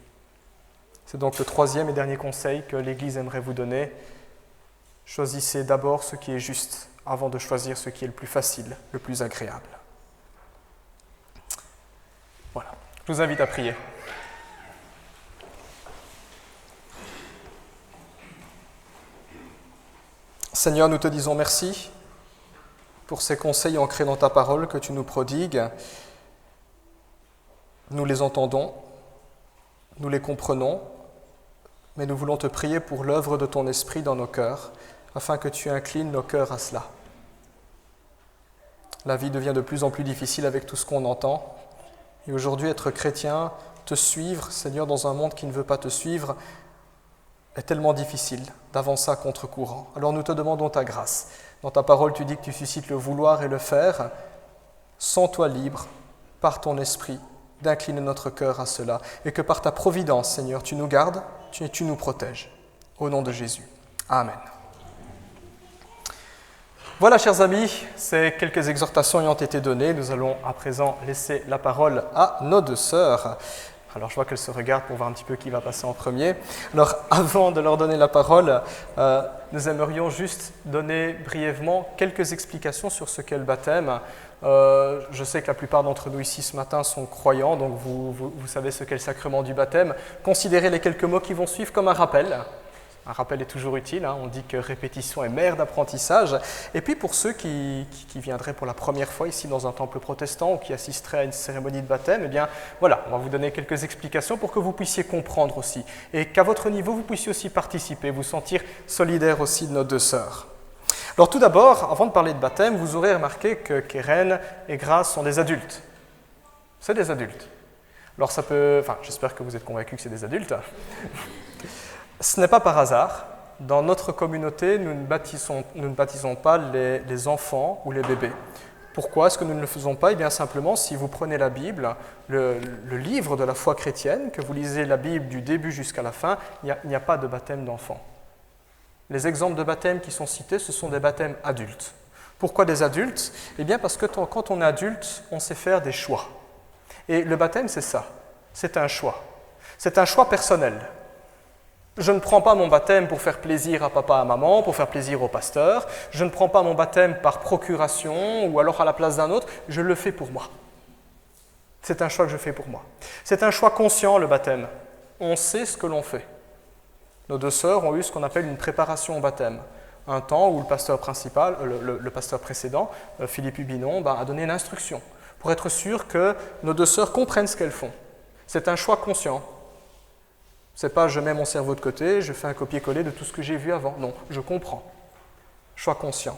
C'est donc le 3e et dernier conseil que l'Église aimerait vous donner. Choisissez d'abord ce qui est juste, avant de choisir ce qui est le plus facile, le plus agréable. Voilà, je vous invite à prier. Seigneur, nous te disons merci pour ces conseils ancrés dans ta parole que tu nous prodigues. Nous les entendons, nous les comprenons, mais nous voulons te prier pour l'œuvre de ton esprit dans nos cœurs, afin que tu inclines nos cœurs à cela. La vie devient de plus en plus difficile avec tout ce qu'on entend, et aujourd'hui être chrétien, te suivre, Seigneur, dans un monde qui ne veut pas te suivre, est tellement difficile d'avancer à contre-courant. Alors nous te demandons ta grâce. Dans ta parole, tu dis que tu suscites le vouloir et le faire. Sens-toi libre, par ton esprit, d'incliner notre cœur à cela. Et que par ta providence, Seigneur, tu nous gardes et tu nous protèges. Au nom de Jésus. Amen. Voilà, chers amis, ces quelques exhortations ayant été données, nous allons à présent laisser la parole à nos 2 sœurs. Alors, je vois qu'elles se regardent pour voir un petit peu qui va passer en premier. Alors, avant de leur donner la parole, nous aimerions juste donner brièvement quelques explications sur ce qu'est le baptême. Je sais que la plupart d'entre nous ici ce matin sont croyants, donc vous savez ce qu'est le sacrement du baptême. Considérez les quelques mots qui vont suivre comme un rappel. Un rappel est toujours utile, hein. On dit que répétition est mère d'apprentissage. Et puis pour ceux qui viendraient pour la première fois ici dans un temple protestant ou qui assisteraient à une cérémonie de baptême, eh bien voilà, on va vous donner quelques explications pour que vous puissiez comprendre aussi. Et qu'à votre niveau, vous puissiez aussi participer, vous sentir solidaire aussi de nos 2 sœurs. Alors tout d'abord, avant de parler de baptême, vous aurez remarqué que Keren et Grace sont des adultes. C'est des adultes. Alors j'espère que vous êtes convaincus que c'est des adultes. Ce n'est pas par hasard. Dans notre communauté, nous ne baptisons pas les enfants ou les bébés. Pourquoi est-ce que nous ne le faisons pas? Eh bien simplement, si vous prenez la Bible, le livre de la foi chrétienne, que vous lisez la Bible du début jusqu'à la fin, il n'y a pas de baptême d'enfants. Les exemples de baptême qui sont cités, ce sont des baptêmes adultes. Pourquoi des adultes? Eh bien parce que quand on est adulte, on sait faire des choix. Et le baptême, c'est ça. C'est un choix. C'est un choix personnel. Je ne prends pas mon baptême pour faire plaisir à papa, à maman, pour faire plaisir au pasteur. Je ne prends pas mon baptême par procuration ou alors à la place d'un autre. Je le fais pour moi. C'est un choix que je fais pour moi. C'est un choix conscient, le baptême. On sait ce que l'on fait. Nos deux sœurs ont eu ce qu'on appelle une préparation au baptême. Un temps où le pasteur principal, le pasteur précédent, Philippe Hubinon, a donné une instruction pour être sûr que nos deux sœurs comprennent ce qu'elles font. C'est un choix conscient. C'est pas je mets mon cerveau de côté, je fais un copier-coller de tout ce que j'ai vu avant. Non, je comprends. Choix conscient.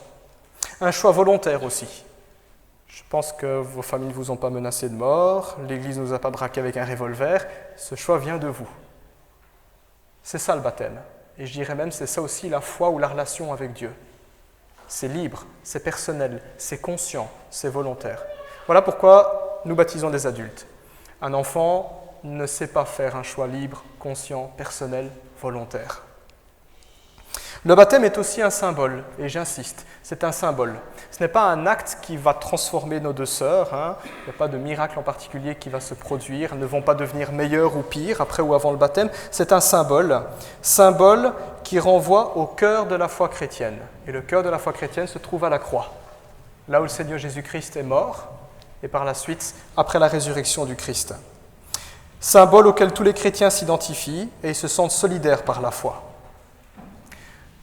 Un choix volontaire aussi. Je pense que vos familles ne vous ont pas menacé de mort, l'Église ne vous a pas braqué avec un revolver. Ce choix vient de vous. C'est ça le baptême. Et je dirais même, c'est ça aussi la foi ou la relation avec Dieu. C'est libre, c'est personnel, c'est conscient, c'est volontaire. Voilà pourquoi nous baptisons des adultes. Un enfant ne sait pas faire un choix libre, conscient, personnel, volontaire. Le baptême est aussi un symbole, et j'insiste, c'est un symbole. Ce n'est pas un acte qui va transformer nos deux sœurs, il n'y a pas de miracle en particulier qui va se produire, elles ne vont pas devenir meilleures ou pires après ou avant le baptême, c'est un symbole qui renvoie au cœur de la foi chrétienne. Et le cœur de la foi chrétienne se trouve à la croix, là où le Seigneur Jésus-Christ est mort, et par la suite, après la résurrection du Christ. Symbole auquel tous les chrétiens s'identifient et se sentent solidaires par la foi.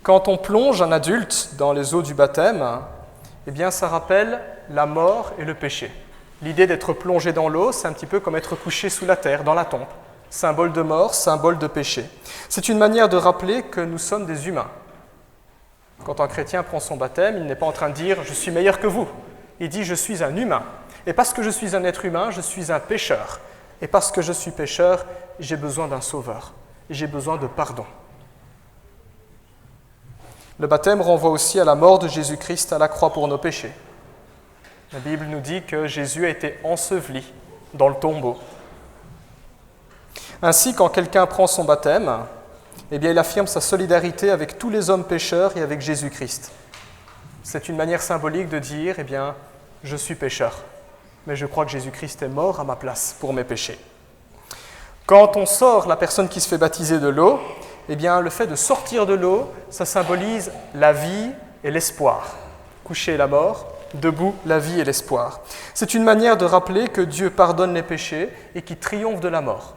Quand on plonge un adulte dans les eaux du baptême, eh bien ça rappelle la mort et le péché. L'idée d'être plongé dans l'eau, c'est un petit peu comme être couché sous la terre, dans la tombe. Symbole de mort, symbole de péché. C'est une manière de rappeler que nous sommes des humains. Quand un chrétien prend son baptême, il n'est pas en train de dire « je suis meilleur que vous ». Il dit « je suis un humain ». Et parce que je suis un être humain, je suis un pécheur. Et parce que je suis pécheur, j'ai besoin d'un sauveur. J'ai besoin de pardon. Le baptême renvoie aussi à la mort de Jésus-Christ à la croix pour nos péchés. La Bible nous dit que Jésus a été enseveli dans le tombeau. Ainsi, quand quelqu'un prend son baptême, eh bien, il affirme sa solidarité avec tous les hommes pécheurs et avec Jésus-Christ. C'est une manière symbolique de dire, eh bien, je suis pécheur, mais je crois que Jésus-Christ est mort à ma place pour mes péchés. Quand on sort la personne qui se fait baptiser de l'eau, eh bien, le fait de sortir de l'eau, ça symbolise la vie et l'espoir. Couché la mort, debout la vie et l'espoir. C'est une manière de rappeler que Dieu pardonne les péchés et qui triomphe de la mort.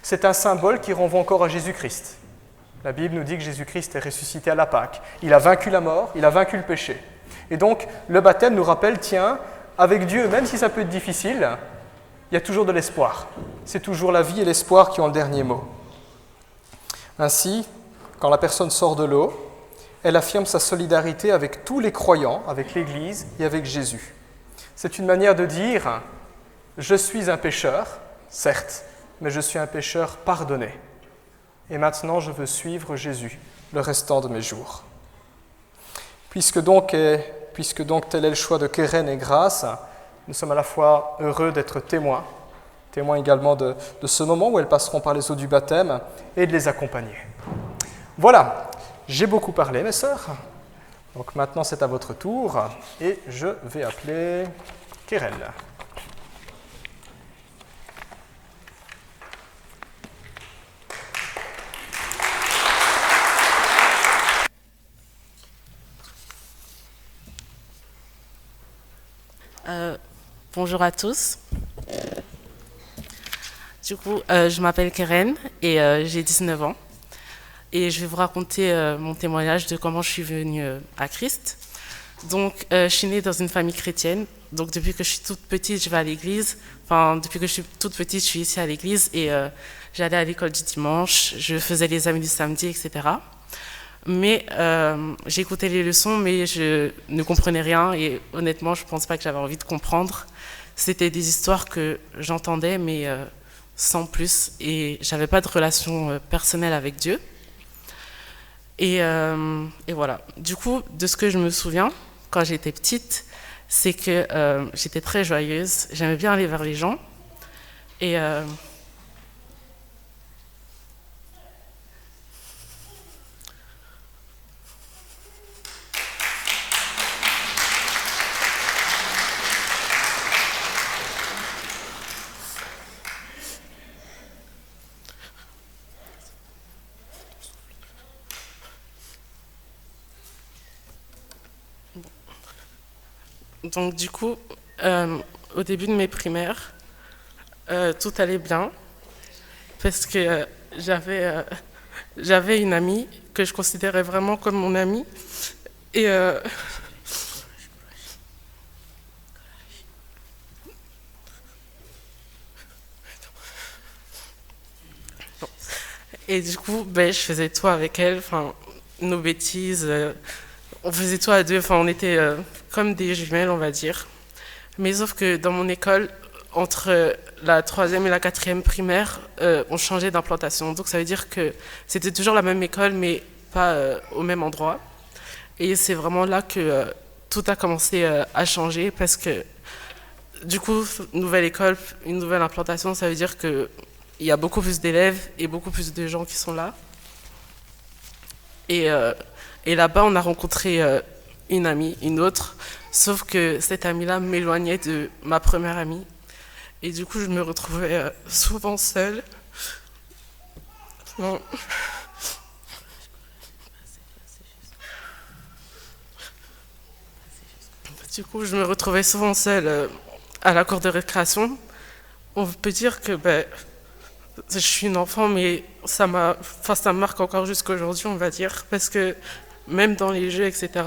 C'est un symbole qui renvoie encore à Jésus-Christ. La Bible nous dit que Jésus-Christ est ressuscité à la Pâque. Il a vaincu la mort, il a vaincu le péché. Et donc, le baptême nous rappelle, tiens, avec Dieu, même si ça peut être difficile, il y a toujours de l'espoir. C'est toujours la vie et l'espoir qui ont le dernier mot. Ainsi, quand la personne sort de l'eau, elle affirme sa solidarité avec tous les croyants, avec l'Église et avec Jésus. C'est une manière de dire « je suis un pécheur, certes, mais je suis un pécheur pardonné. Et maintenant, je veux suivre Jésus le restant de mes jours. » Puisque donc tel est le choix de Keren et Grace, nous sommes à la fois heureux d'être témoins également de ce moment où elles passeront par les eaux du baptême et de les accompagner. Voilà, j'ai beaucoup parlé mes sœurs, donc maintenant c'est à votre tour et je vais appeler Keren. Bonjour à tous. Du coup, je m'appelle Keren et j'ai 19 ans. Et je vais vous raconter mon témoignage de comment je suis venue à Christ. Donc, je suis née dans une famille chrétienne. Donc, depuis que je suis toute petite, je vais à l'église. Enfin, depuis que je suis toute petite, je suis ici à l'église et j'allais à l'école du dimanche. Je faisais les amis du samedi, etc. Mais j'écoutais les leçons, mais je ne comprenais rien. Et honnêtement, je ne pense pas que j'avais envie de comprendre. C'était des histoires que j'entendais, mais sans plus. Et j'avais pas de relation personnelle avec Dieu. Et voilà. Du coup, de ce que je me souviens, quand j'étais petite, c'est que j'étais très joyeuse. J'aimais bien aller vers les gens. Et donc du coup, au début de mes primaires, tout allait bien parce que j'avais une amie que je considérais vraiment comme mon amie. Et, et du coup, ben, je faisais tout avec elle, enfin, nos bêtises, on faisait tout à deux, enfin, on était comme des jumelles, on va dire. Mais sauf que dans mon école, entre la troisième et la quatrième primaire, on changeait d'implantation. Donc ça veut dire que c'était toujours la même école, mais pas au même endroit. Et c'est vraiment là que tout a commencé à changer parce que du coup, nouvelle école, une nouvelle implantation, ça veut dire qu'il y a beaucoup plus d'élèves et beaucoup plus de gens qui sont là. Et, et là-bas, on a rencontré une amie, une autre, sauf que cette amie-là m'éloignait de ma première amie. Et du coup, je me retrouvais souvent seule. Non. Du coup, je me retrouvais souvent seule à la cour de récréation. On peut dire que ben, je suis une enfant, mais ça me marque encore jusqu'à aujourd'hui, on va dire, parce que même dans les jeux, etc.,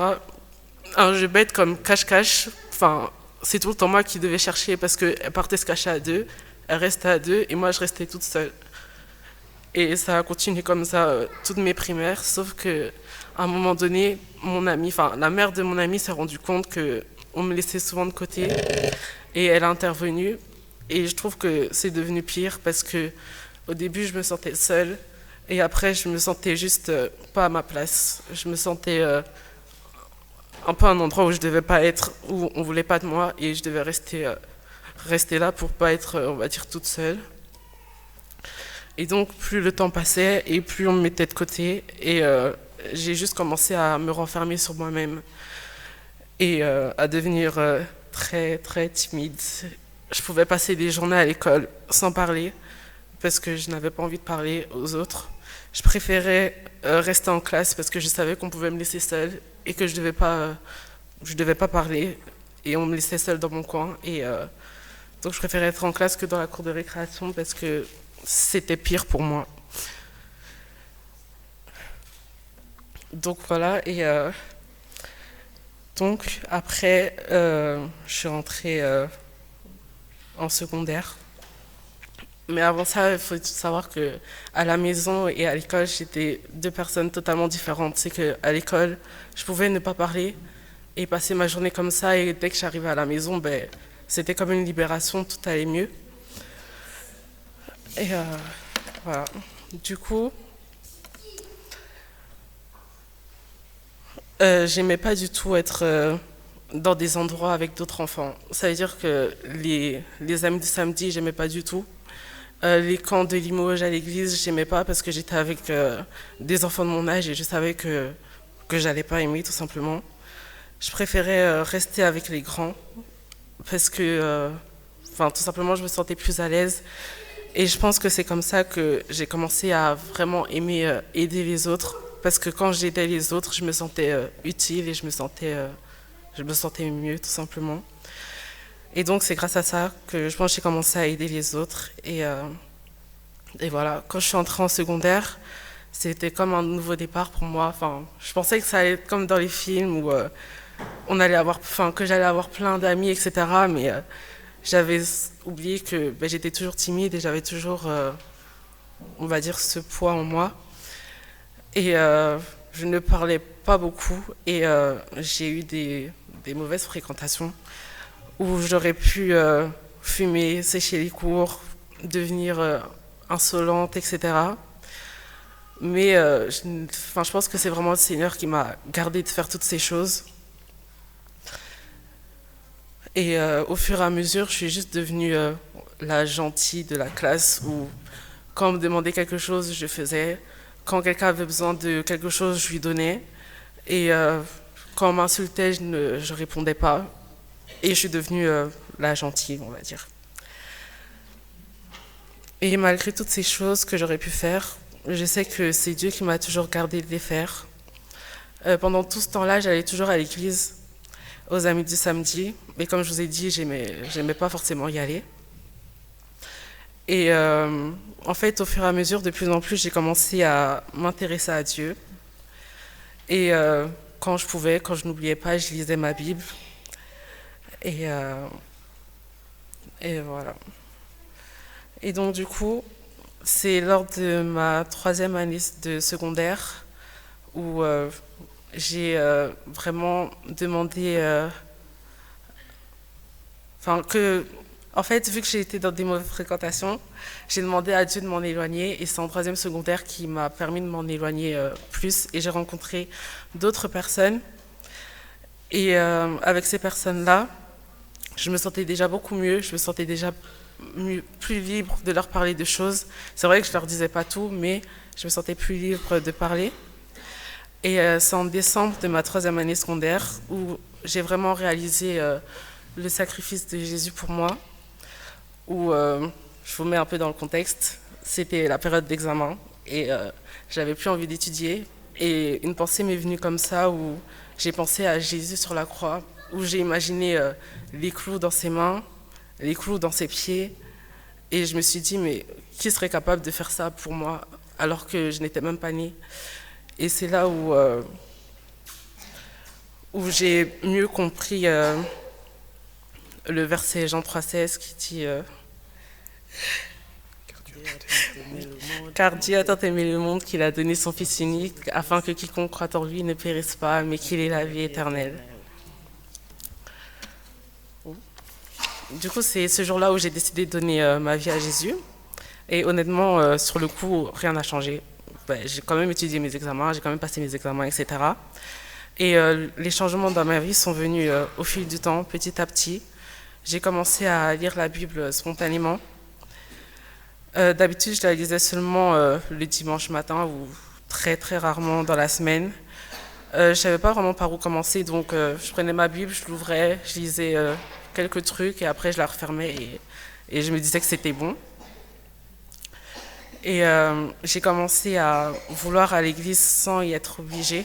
un jeu bête comme cache-cache, enfin, c'est tout le temps moi qui devais chercher parce qu'elle partait se cacher à deux, elle restait à deux, et moi je restais toute seule. Et ça a continué comme ça toutes mes primaires, sauf que à un moment donné, mon amie, enfin la mère de mon amie s'est rendue compte que on me laissait souvent de côté, et elle a intervenu. Et je trouve que c'est devenu pire parce que au début je me sentais seule et après je me sentais juste pas à ma place. Je me sentais un peu à un endroit où je devais pas être, où on voulait pas de moi et je devais rester là pour pas être, on va dire, toute seule. Et donc plus le temps passait et plus on me mettait de côté et j'ai juste commencé à me renfermer sur moi-même et à devenir très très timide. Je pouvais passer des journées à l'école sans parler parce que je n'avais pas envie de parler aux autres. Je préférais rester en classe parce que je savais qu'on pouvait me laisser seule et que je devais pas parler et on me laissait seule dans mon coin. Et donc je préférais être en classe que dans la cour de récréation parce que c'était pire pour moi. Donc voilà, et donc après je suis rentrée en secondaire. Mais avant ça, il faut savoir que à la maison et à l'école, j'étais deux personnes totalement différentes. C'est qu'à l'école, je pouvais ne pas parler et passer ma journée comme ça. Et dès que j'arrivais à la maison, ben, c'était comme une libération, tout allait mieux. Et voilà. Du coup, j'aimais pas du tout être dans des endroits avec d'autres enfants. Ça veut dire que les amis du samedi, j'aimais pas du tout. Les camps de Limoges à l'église, j'aimais pas parce que j'étais avec des enfants de mon âge et je savais que j'allais pas aimer tout simplement. Je préférais rester avec les grands parce que, enfin, tout simplement, je me sentais plus à l'aise. Et je pense que c'est comme ça que j'ai commencé à vraiment aimer aider les autres parce que quand j'aidais les autres, je me sentais utile et je me sentais mieux tout simplement. Et donc c'est grâce à ça que je pense que j'ai commencé à aider les autres. Et voilà, quand je suis entrée en secondaire, c'était comme un nouveau départ pour moi. Enfin, je pensais que ça allait être comme dans les films où que j'allais avoir plein d'amis, etc. Mais j'avais oublié que ben, j'étais toujours timide et j'avais toujours, on va dire, ce poids en moi. Et je ne parlais pas beaucoup et j'ai eu des mauvaises fréquentations où j'aurais pu fumer, sécher les cours, devenir insolente, etc. Mais je pense que c'est vraiment le Seigneur qui m'a gardé de faire toutes ces choses. Et au fur et à mesure, je suis juste devenue la gentille de la classe où quand on me demandait quelque chose, je faisais. Quand quelqu'un avait besoin de quelque chose, je lui donnais. Et quand on m'insultait, je ne répondais pas. Et je suis devenue la gentille, on va dire. Et malgré toutes ces choses que j'aurais pu faire, je sais que c'est Dieu qui m'a toujours gardé de les faire. Pendant tout ce temps-là, j'allais toujours à l'église, aux amis du samedi. Mais comme je vous ai dit, j'aimais pas forcément y aller. Et en fait, au fur et à mesure, de plus en plus, j'ai commencé à m'intéresser à Dieu. Et quand je pouvais, quand je n'oubliais pas, je lisais ma Bible. Et voilà. Et donc, du coup, c'est lors de ma 3e année de secondaire où j'ai vraiment demandé... En fait, vu que j'ai été dans des mauvaises fréquentations, j'ai demandé à Dieu de m'en éloigner et c'est en 3e secondaire qui m'a permis de m'en éloigner plus et j'ai rencontré d'autres personnes et avec ces personnes-là, je me sentais déjà beaucoup mieux, je me sentais déjà plus libre de leur parler de choses. C'est vrai que je ne leur disais pas tout, mais je me sentais plus libre de parler. Et c'est en décembre de ma 3e année secondaire où j'ai vraiment réalisé le sacrifice de Jésus pour moi, où je vous mets un peu dans le contexte, c'était la période d'examen et j'avais plus envie d'étudier et une pensée m'est venue comme ça où j'ai pensé à Jésus sur la croix, où j'ai imaginé les clous dans ses mains, les clous dans ses pieds et je me suis dit mais qui serait capable de faire ça pour moi alors que je n'étais même pas née. Et c'est là où j'ai mieux compris le verset Jean 3,16 qui dit car Dieu a tant aimé le monde qu'il a donné son Fils unique afin que quiconque croit en lui ne périsse pas mais qu'il ait la vie éternelle. Du coup, c'est ce jour-là où j'ai décidé de donner ma vie à Jésus. Et honnêtement, sur le coup, rien n'a changé. J'ai quand même étudié mes examens, j'ai quand même passé mes examens, etc. Et les changements dans ma vie sont venus au fil du temps, petit à petit. J'ai commencé à lire la Bible spontanément. D'habitude, je la lisais seulement le dimanche matin ou très très rarement dans la semaine. Je ne savais pas vraiment par où commencer, donc je prenais ma Bible, je l'ouvrais, je lisais quelques trucs et après je la refermais et je me disais que c'était bon. Et j'ai commencé à vouloir à l'église sans y être obligée,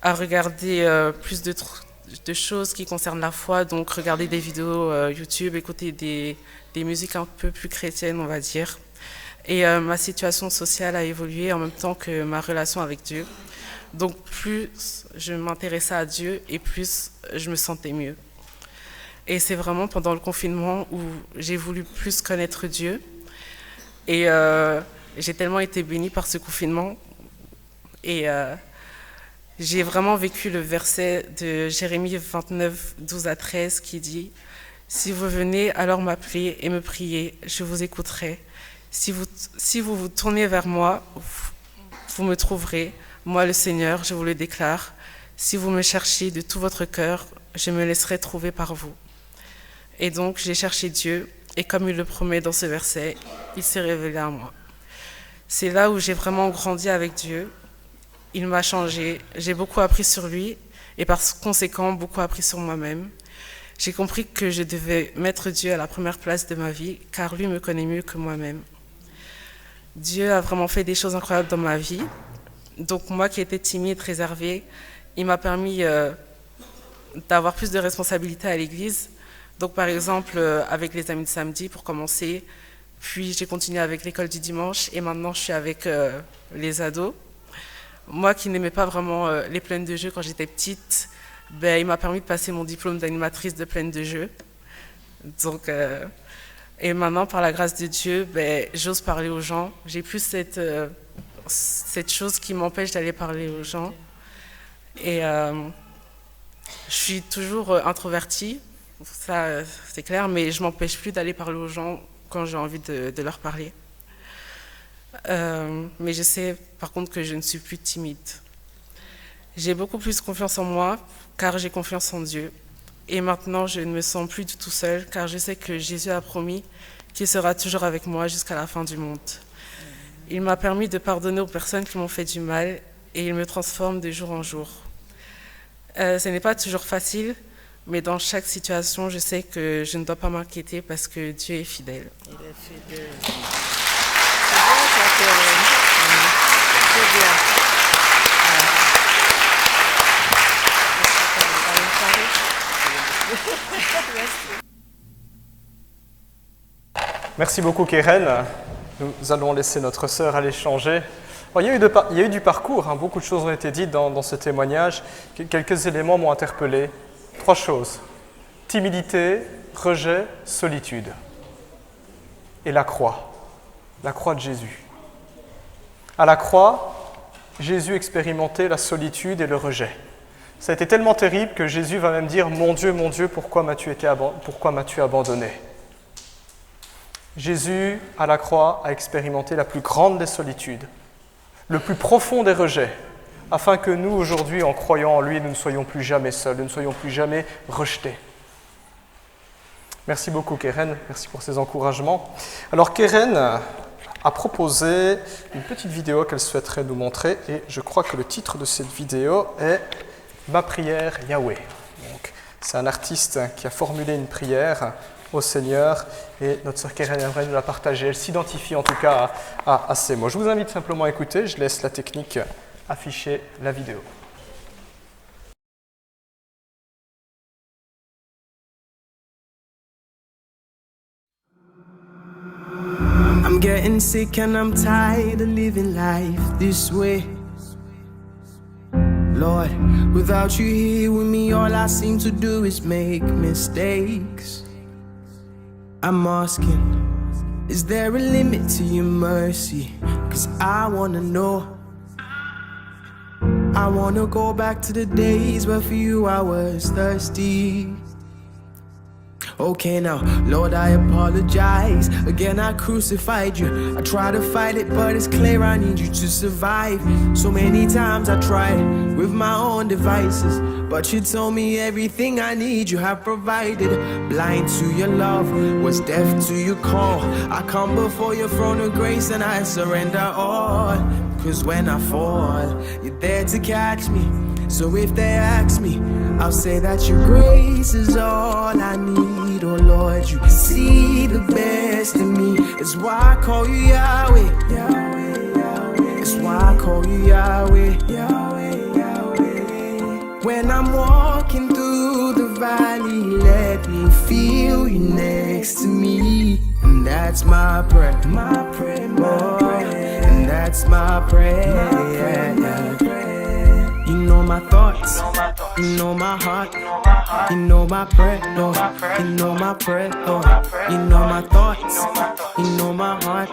à regarder plus de choses qui concernent la foi, donc regarder des vidéos YouTube, écouter des musiques un peu plus chrétiennes, on va dire. Et ma situation sociale a évolué en même temps que ma relation avec Dieu. Donc plus je m'intéressais à Dieu et plus je me sentais mieux. Et c'est vraiment pendant le confinement où j'ai voulu plus connaître Dieu. Et j'ai tellement été bénie par ce confinement. Et j'ai vraiment vécu le verset de Jérémie 29, 12 à 13 qui dit « Si vous venez, alors m'appeler et me prier, je vous écouterai. Si vous vous tournez vers moi, vous me trouverez. Moi, le Seigneur, je vous le déclare. Si vous me cherchez de tout votre cœur, je me laisserai trouver par vous. » Et donc, j'ai cherché Dieu, et comme il le promet dans ce verset, il s'est révélé à moi. C'est là où j'ai vraiment grandi avec Dieu. Il m'a changé, j'ai beaucoup appris sur lui, et par conséquent, beaucoup appris sur moi-même. J'ai compris que je devais mettre Dieu à la première place de ma vie, car lui me connaît mieux que moi-même. Dieu a vraiment fait des choses incroyables dans ma vie. Donc moi qui étais timide, réservée, il m'a permis d'avoir plus de responsabilités à l'église. Donc par exemple, avec les amis de samedi pour commencer, puis j'ai continué avec l'école du dimanche et maintenant je suis avec les ados. Moi qui n'aimais pas vraiment les plaines de jeu quand j'étais petite, il m'a permis de passer mon diplôme d'animatrice de plaines de jeu. Donc, et maintenant, par la grâce de Dieu, j'ose parler aux gens. J'ai plus cette chose qui m'empêche d'aller parler aux gens. Et je suis toujours introvertie, ça c'est clair, mais je m'empêche plus d'aller parler aux gens quand j'ai envie de leur parler. Mais je sais par contre que je ne suis plus timide. J'ai beaucoup plus confiance en moi car j'ai confiance en Dieu. Et maintenant, je ne me sens plus du tout seule car je sais que Jésus a promis qu'il sera toujours avec moi jusqu'à la fin du monde. Il m'a permis de pardonner aux personnes qui m'ont fait du mal et il me transforme de jour en jour. Ce n'est pas toujours facile, mais dans chaque situation, je sais que je ne dois pas m'inquiéter parce que Dieu est fidèle. Il est fidèle. C'est bien, ça, Karen. C'est bien. Merci beaucoup, Keren. Nous allons laisser notre sœur aller changer. Alors, il y a eu du parcours, hein. Beaucoup de choses ont été dites dans ce témoignage. Quelques éléments m'ont interpellé. 3 choses. Timidité, rejet, solitude. Et la croix de Jésus. À la croix, Jésus expérimentait la solitude et le rejet. Ça a été tellement terrible que Jésus va même dire « Mon Dieu, pourquoi m'as-tu abandonné ?» Jésus, à la croix, a expérimenté la plus grande des solitudes, le plus profond des rejets, afin que nous, aujourd'hui, en croyant en lui, nous ne soyons plus jamais seuls, nous ne soyons plus jamais rejetés. Merci beaucoup, Keren, merci pour ces encouragements. Alors, Keren a proposé une petite vidéo qu'elle souhaiterait nous montrer, et je crois que le titre de cette vidéo est « Ma prière Yahweh ». Donc, c'est un artiste qui a formulé une prière au Seigneur, et notre sœur Keren aimerait nous la partager. Elle s'identifie en tout cas à ces mots. Je vous invite simplement à écouter, je laisse la technique afficher la vidéo. I'm getting sick and I'm tired of living life this way. Lord, without you here with me, all I seem to do is make mistakes. I'm asking, is there a limit to your mercy? 'Cause I wanna know. I wanna go back to the days where for you I was thirsty. Okay now, Lord, I apologize. Again, I crucified you. I try to fight it, but it's clear I need you to survive. So many times I tried with my own devices, but you told me everything I need you have provided. Blind to your love, was deaf to your call. I come before your throne of grace and I surrender all. 'Cause when I fall, you're there to catch me. So if they ask me, I'll say that your grace is all I need. Oh Lord, you see the best in me. It's why I call you Yahweh. Yahweh, Yahweh. It's why I call you Yahweh. Yahweh, Yahweh. When I'm walking through the valley, let me feel you next to me. And that's my prayer. My prayer, my prayer. And that's my prayer. You know my thoughts, you know my heart, you know my prayer, Lord, you know my prayer, Lord, you know my thoughts, you know my heart,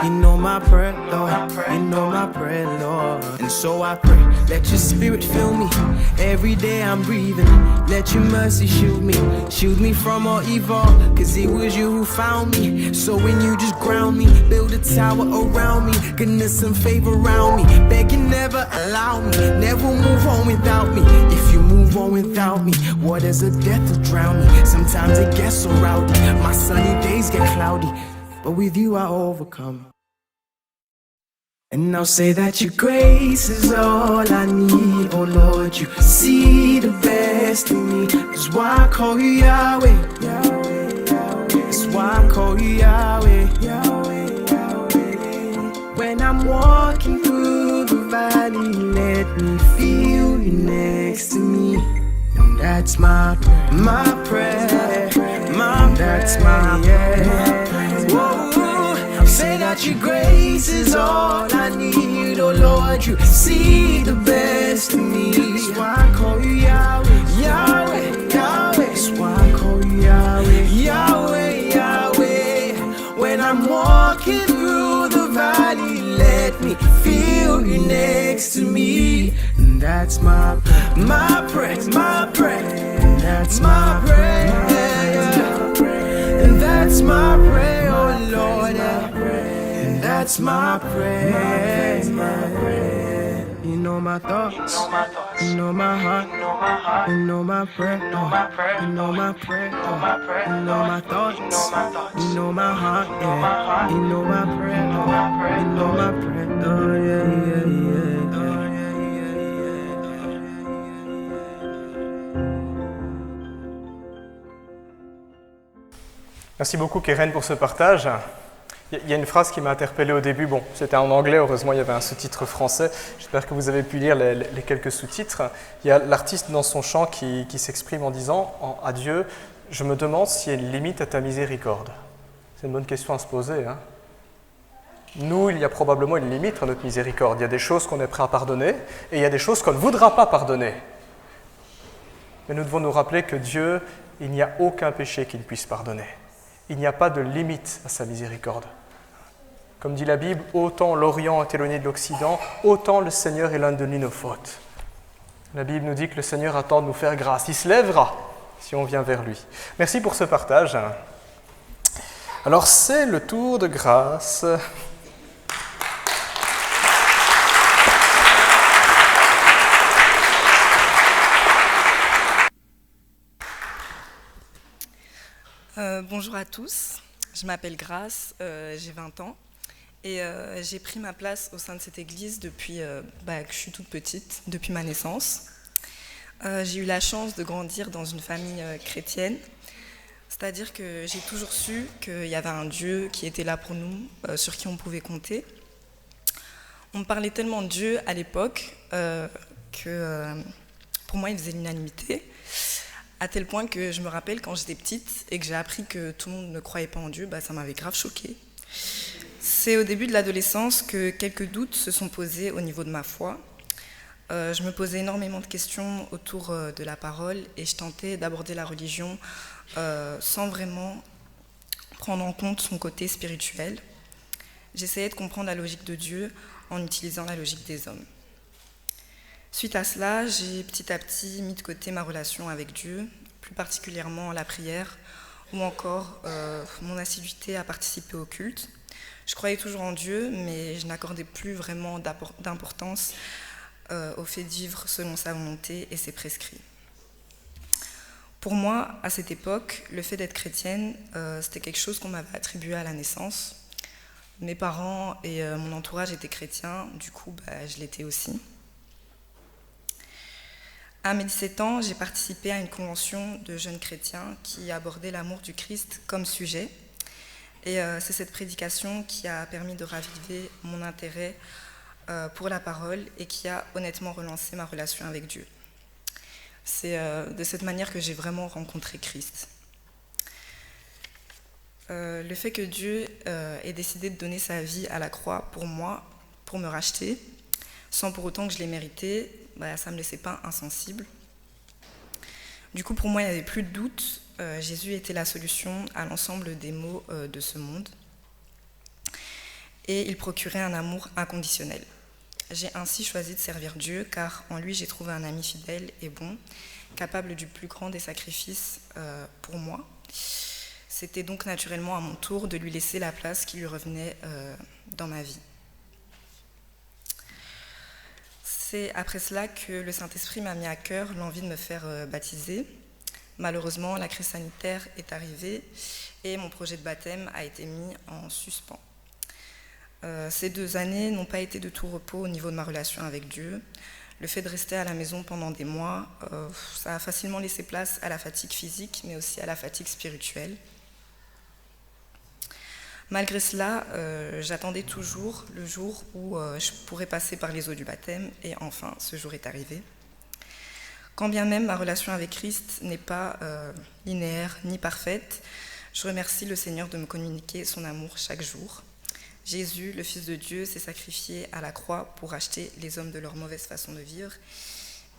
you know my prayer, Lord, you know my prayer, Lord. And so I pray, let your spirit fill me, every day I'm breathing, let your mercy shield me from all evil, 'cause it was you who found me. So when you just ground me, build a tower around me, goodness and favor around me, begging never allow me, never move on without me. If you move on without me, waters of death will drown me. Sometimes it gets so rowdy, my sunny days get cloudy, but with you I overcome. And I'll say that your grace is all I need. Oh Lord, you see the best in me. That's why I call you Yahweh. Yahweh, Yahweh. That's why I call you Yahweh. Yahweh, Yahweh. When I'm walking through the valley, let me feel you next to me. And that's my prayer. My prayer. That's my prayer. Whoa, say that your grace is all I need. Oh Lord, you see the best in me. That's why I call you Yahweh. Yahweh, Yahweh. That's why I call you Yahweh. Yahweh, Yahweh. When I'm walking through the valley, let me feel next to me. And that's my prayer, my prayer, my prayer. And that's my prayer, and that's my prayer, oh Lord. And that's my prayer. You know my thoughts, you know my heart, you know my prayer, you know my prayer, you know my thoughts, you know my heart, yeah. You know my prayer, you know my prayer, oh yeah, yeah, yeah, oh yeah, yeah, yeah. Merci beaucoup Keren pour ce partage. Il y a une phrase qui m'a interpellé au début. Bon, c'était en anglais, heureusement il y avait un sous-titre français. J'espère que vous avez pu lire les quelques sous-titres. Il y a l'artiste dans son chant qui s'exprime en disant à Dieu, je me demande s'il y a une limite à ta miséricorde. C'est une bonne question à se poser. Hein. Nous, il y a probablement une limite à notre miséricorde. Il y a des choses qu'on est prêt à pardonner et il y a des choses qu'on ne voudra pas pardonner. Mais nous devons nous rappeler que Dieu, il n'y a aucun péché qu'il puisse pardonner. Il n'y a pas de limite à sa miséricorde. Comme dit la Bible, autant l'Orient est éloigné de l'Occident, autant le Seigneur éloigne nos fautes. La Bible nous dit que le Seigneur attend de nous faire grâce. Il se lèvera si on vient vers lui. Merci pour ce partage. Alors c'est le tour de grâce. Bonjour à tous, je m'appelle Grace, j'ai 20 ans et j'ai pris ma place au sein de cette église depuis que je suis toute petite, depuis ma naissance. J'ai eu la chance de grandir dans une famille chrétienne, c'est-à-dire que j'ai toujours su qu'il y avait un Dieu qui était là pour nous, sur qui on pouvait compter. On me parlait tellement de Dieu à l'époque que pour moi il faisait l'unanimité. À tel point que je me rappelle quand j'étais petite et que j'ai appris que tout le monde ne croyait pas en Dieu, ça m'avait grave choquée. C'est au début de l'adolescence que quelques doutes se sont posés au niveau de ma foi. Je me posais énormément de questions autour de la parole et je tentais d'aborder la religion sans vraiment prendre en compte son côté spirituel. J'essayais de comprendre la logique de Dieu en utilisant la logique des hommes. Suite à cela, j'ai petit à petit mis de côté ma relation avec Dieu, plus particulièrement la prière ou encore mon assiduité à participer au culte. Je croyais toujours en Dieu, mais je n'accordais plus vraiment d'importance au fait de vivre selon sa volonté et ses prescrits. Pour moi, à cette époque, le fait d'être chrétienne, c'était quelque chose qu'on m'avait attribué à la naissance. Mes parents et mon entourage étaient chrétiens, du coup, je l'étais aussi. À mes 17 ans, j'ai participé à une convention de jeunes chrétiens qui abordait l'amour du Christ comme sujet. Et c'est cette prédication qui a permis de raviver mon intérêt pour la parole et qui a honnêtement relancé ma relation avec Dieu. C'est de cette manière que j'ai vraiment rencontré Christ. Le fait que Dieu ait décidé de donner sa vie à la croix pour moi, pour me racheter, sans pour autant que je l'ai mérité, ça ne me laissait pas insensible. Du coup, pour moi, il n'y avait plus de doute. Jésus était la solution à l'ensemble des maux de ce monde. Et il procurait un amour inconditionnel. J'ai ainsi choisi de servir Dieu, car en lui, j'ai trouvé un ami fidèle et bon, capable du plus grand des sacrifices pour moi. C'était donc naturellement à mon tour de lui laisser la place qui lui revenait dans ma vie. C'est après cela que le Saint-Esprit m'a mis à cœur l'envie de me faire baptiser. Malheureusement, la crise sanitaire est arrivée et mon projet de baptême a été mis en suspens. Ces 2 années n'ont pas été de tout repos au niveau de ma relation avec Dieu. Le fait de rester à la maison pendant des mois, ça a facilement laissé place à la fatigue physique, mais aussi à la fatigue spirituelle. Malgré cela, j'attendais toujours le jour où je pourrais passer par les eaux du baptême, et enfin, ce jour est arrivé. Quand bien même ma relation avec Christ n'est pas linéaire ni parfaite, je remercie le Seigneur de me communiquer son amour chaque jour. Jésus, le Fils de Dieu, s'est sacrifié à la croix pour racheter les hommes de leur mauvaise façon de vivre,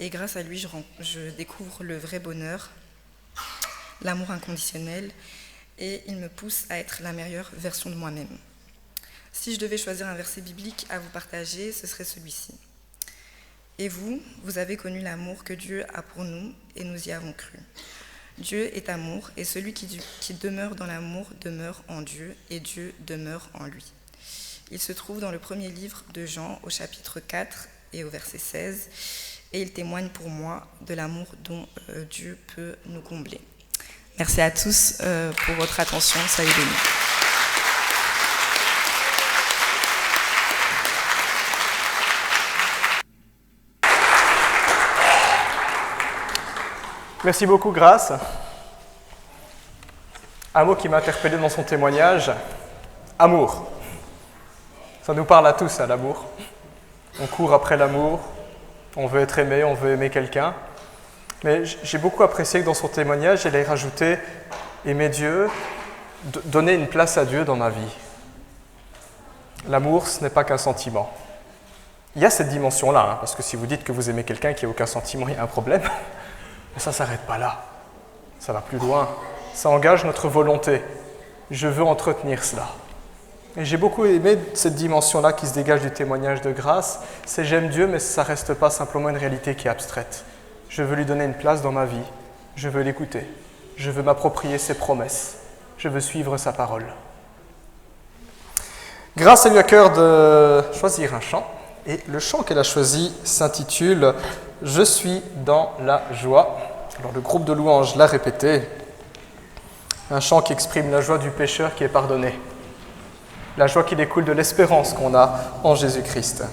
et grâce à lui, je découvre le vrai bonheur, l'amour inconditionnel, et il me pousse à être la meilleure version de moi-même. Si je devais choisir un verset biblique à vous partager, ce serait celui-ci. Et vous, vous avez connu l'amour que Dieu a pour nous et nous y avons cru. Dieu est amour et celui qui demeure dans l'amour demeure en Dieu et Dieu demeure en lui. Il se trouve dans le premier livre de Jean au chapitre 4 et au verset 16 et il témoigne pour moi de l'amour dont Dieu peut nous combler. Merci à tous pour votre attention, soyez bénis. Merci beaucoup, Grâce. Un mot qui m'a interpellé dans son témoignage, amour. Ça nous parle à tous, hein, l'amour. On court après l'amour, on veut être aimé, on veut aimer quelqu'un. Mais j'ai beaucoup apprécié que dans son témoignage, elle ait rajouté aimer Dieu, donner une place à Dieu dans ma vie. L'amour, ce n'est pas qu'un sentiment. Il y a cette dimension-là, hein, parce que si vous dites que vous aimez quelqu'un qui n'a aucun sentiment, il y a un problème. Mais ça ne s'arrête pas là. Ça va plus loin. Ça engage notre volonté. Je veux entretenir cela. Et j'ai beaucoup aimé cette dimension-là qui se dégage du témoignage de Grâce. C'est j'aime Dieu, mais ça ne reste pas simplement une réalité qui est abstraite. Je veux lui donner une place dans ma vie. Je veux l'écouter. Je veux m'approprier ses promesses. Je veux suivre sa parole. Grâce a eu à cœur de choisir un chant. Et le chant qu'elle a choisi s'intitule « Je suis dans la joie ». Alors le groupe de louanges l'a répété. Un chant qui exprime la joie du pécheur qui est pardonné. La joie qui découle de l'espérance qu'on a en Jésus-Christ.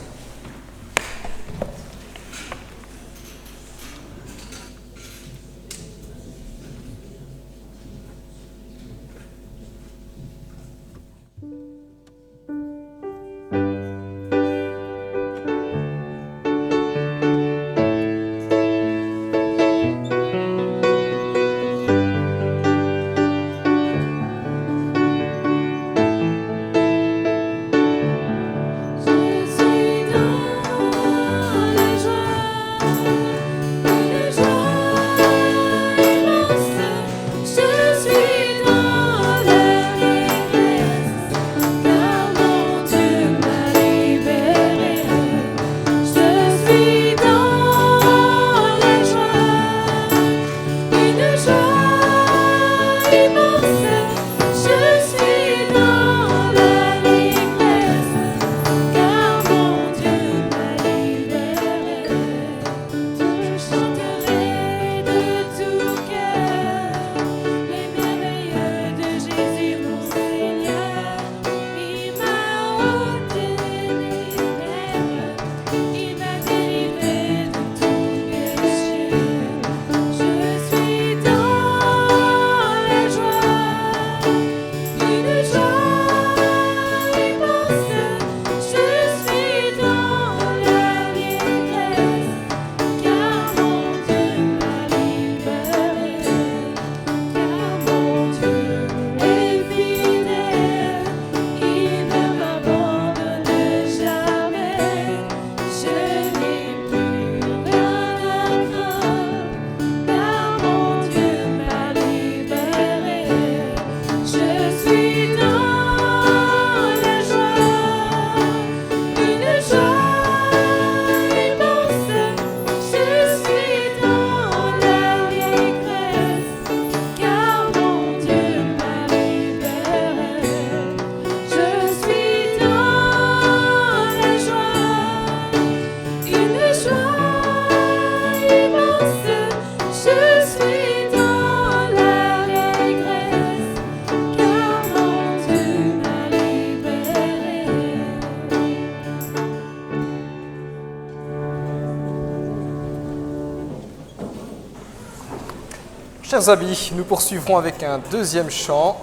Chers amis, nous poursuivrons avec un deuxième chant.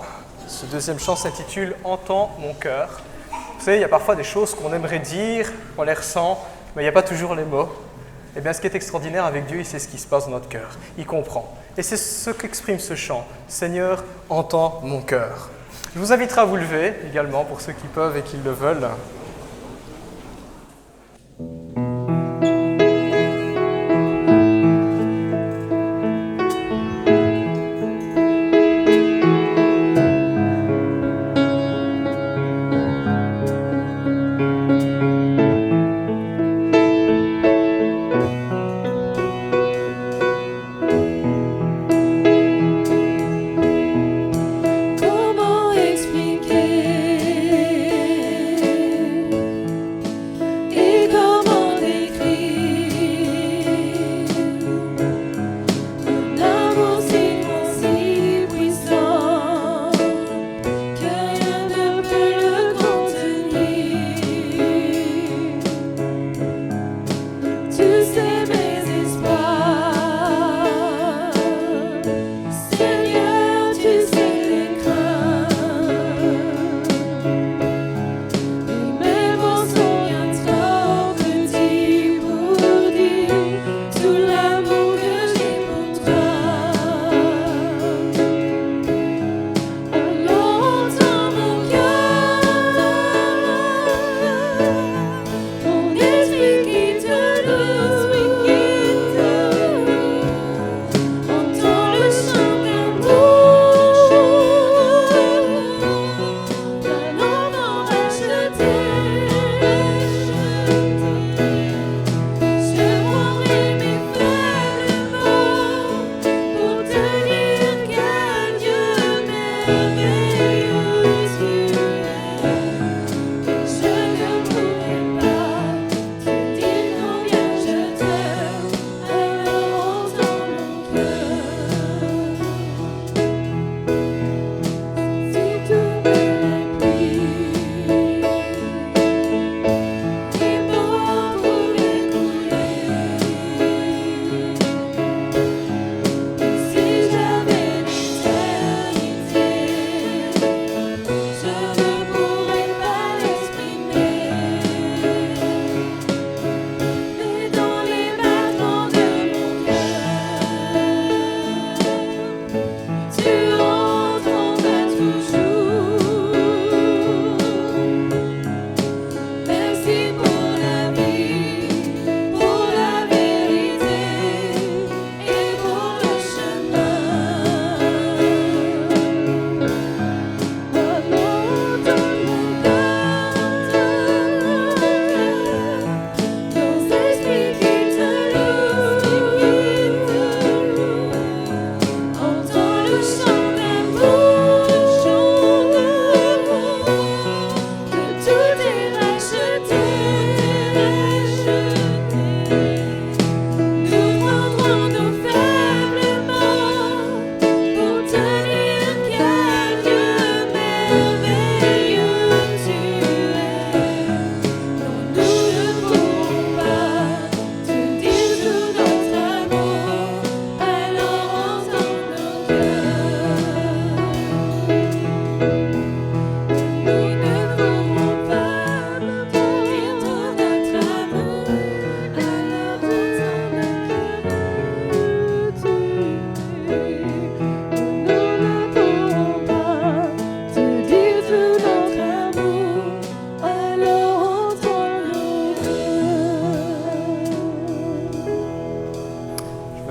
Ce deuxième chant s'intitule « Entends mon cœur ». Vous savez, il y a parfois des choses qu'on aimerait dire, on les ressent, mais il n'y a pas toujours les mots. Eh bien, ce qui est extraordinaire avec Dieu, il sait ce qui se passe dans notre cœur. Il comprend. Et c'est ce qu'exprime ce chant. « Seigneur, entends mon cœur ». Je vous inviterai à vous lever également, pour ceux qui peuvent et qui le veulent.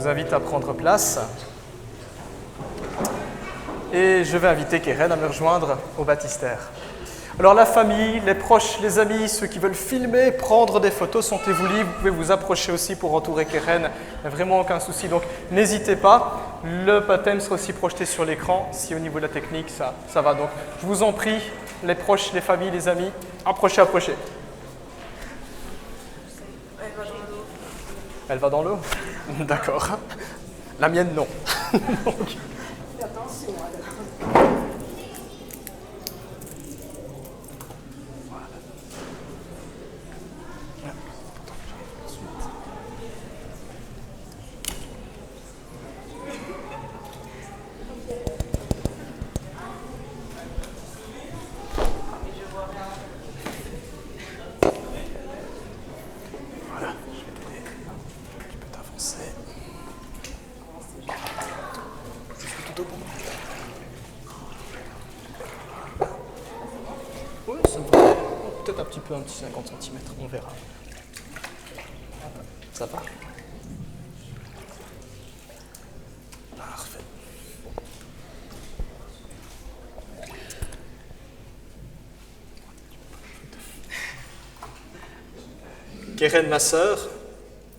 vous invite à prendre place. Et je vais inviter Keren à me rejoindre au baptistère. Alors la famille, les proches, les amis, ceux qui veulent filmer, prendre des photos, sentez-vous libres. Vous pouvez vous approcher aussi pour entourer Keren. Il n'y a vraiment aucun souci, donc n'hésitez pas. Le baptême sera aussi projeté sur l'écran. Si au niveau de la technique, ça va. Donc je vous en prie, les proches, les familles, les amis, approchez, approchez. Elle va dans l'eau. D'accord. La mienne, non. Oui, ça va. Peut-être un petit 50 cm, on verra. Ça va? Parfait. Keren, ma sœur,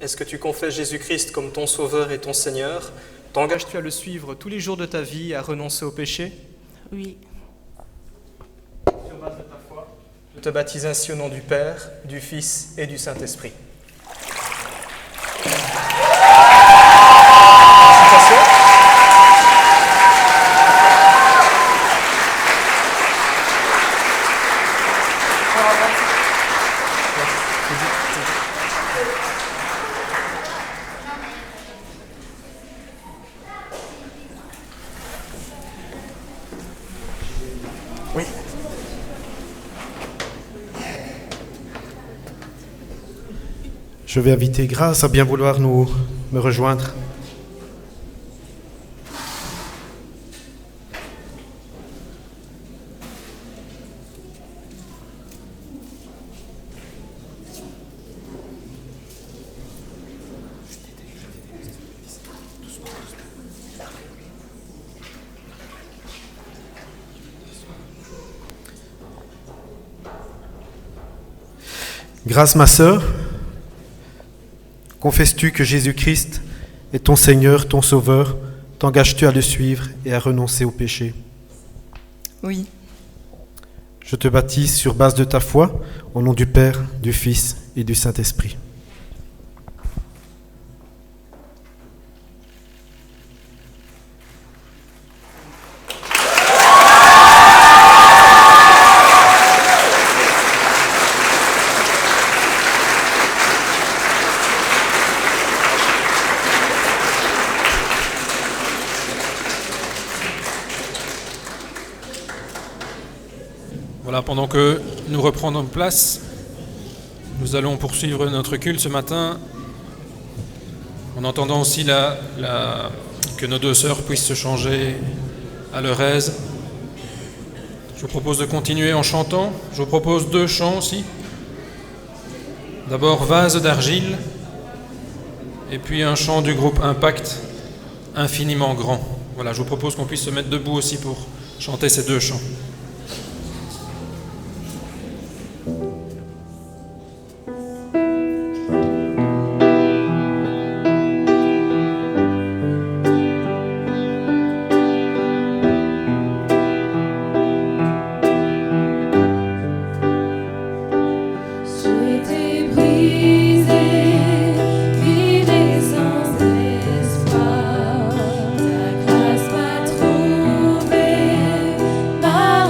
est-ce que tu confesses Jésus-Christ comme ton Sauveur et ton Seigneur? T'engages-tu à le suivre tous les jours de ta vie et à renoncer au péché? Oui, Sur base de ta foi, je te baptise ainsi au nom du Père, du Fils et du Saint-Esprit. Félicitations. Oui. Je vais inviter Grâce à bien vouloir me rejoindre. Grâce, ma sœur, confesses-tu que Jésus-Christ est ton Seigneur, ton Sauveur? T'engages-tu à le suivre et à renoncer au péché? Oui, Je te baptise sur base de ta foi, au nom du Père, du Fils et du Saint-Esprit. Voilà, pendant que nous reprenons place, nous allons poursuivre notre culte ce matin en entendant aussi que nos deux sœurs puissent se changer à leur aise. Je vous propose de continuer en chantant. Je vous propose deux chants aussi. D'abord Vase d'argile et puis un chant du groupe Impact, Infiniment grand. Voilà, je vous propose qu'on puisse se mettre debout aussi pour chanter ces deux chants. J'ai été brisé, vidé sans espoir. Ta grâce m'a trouvé, m'a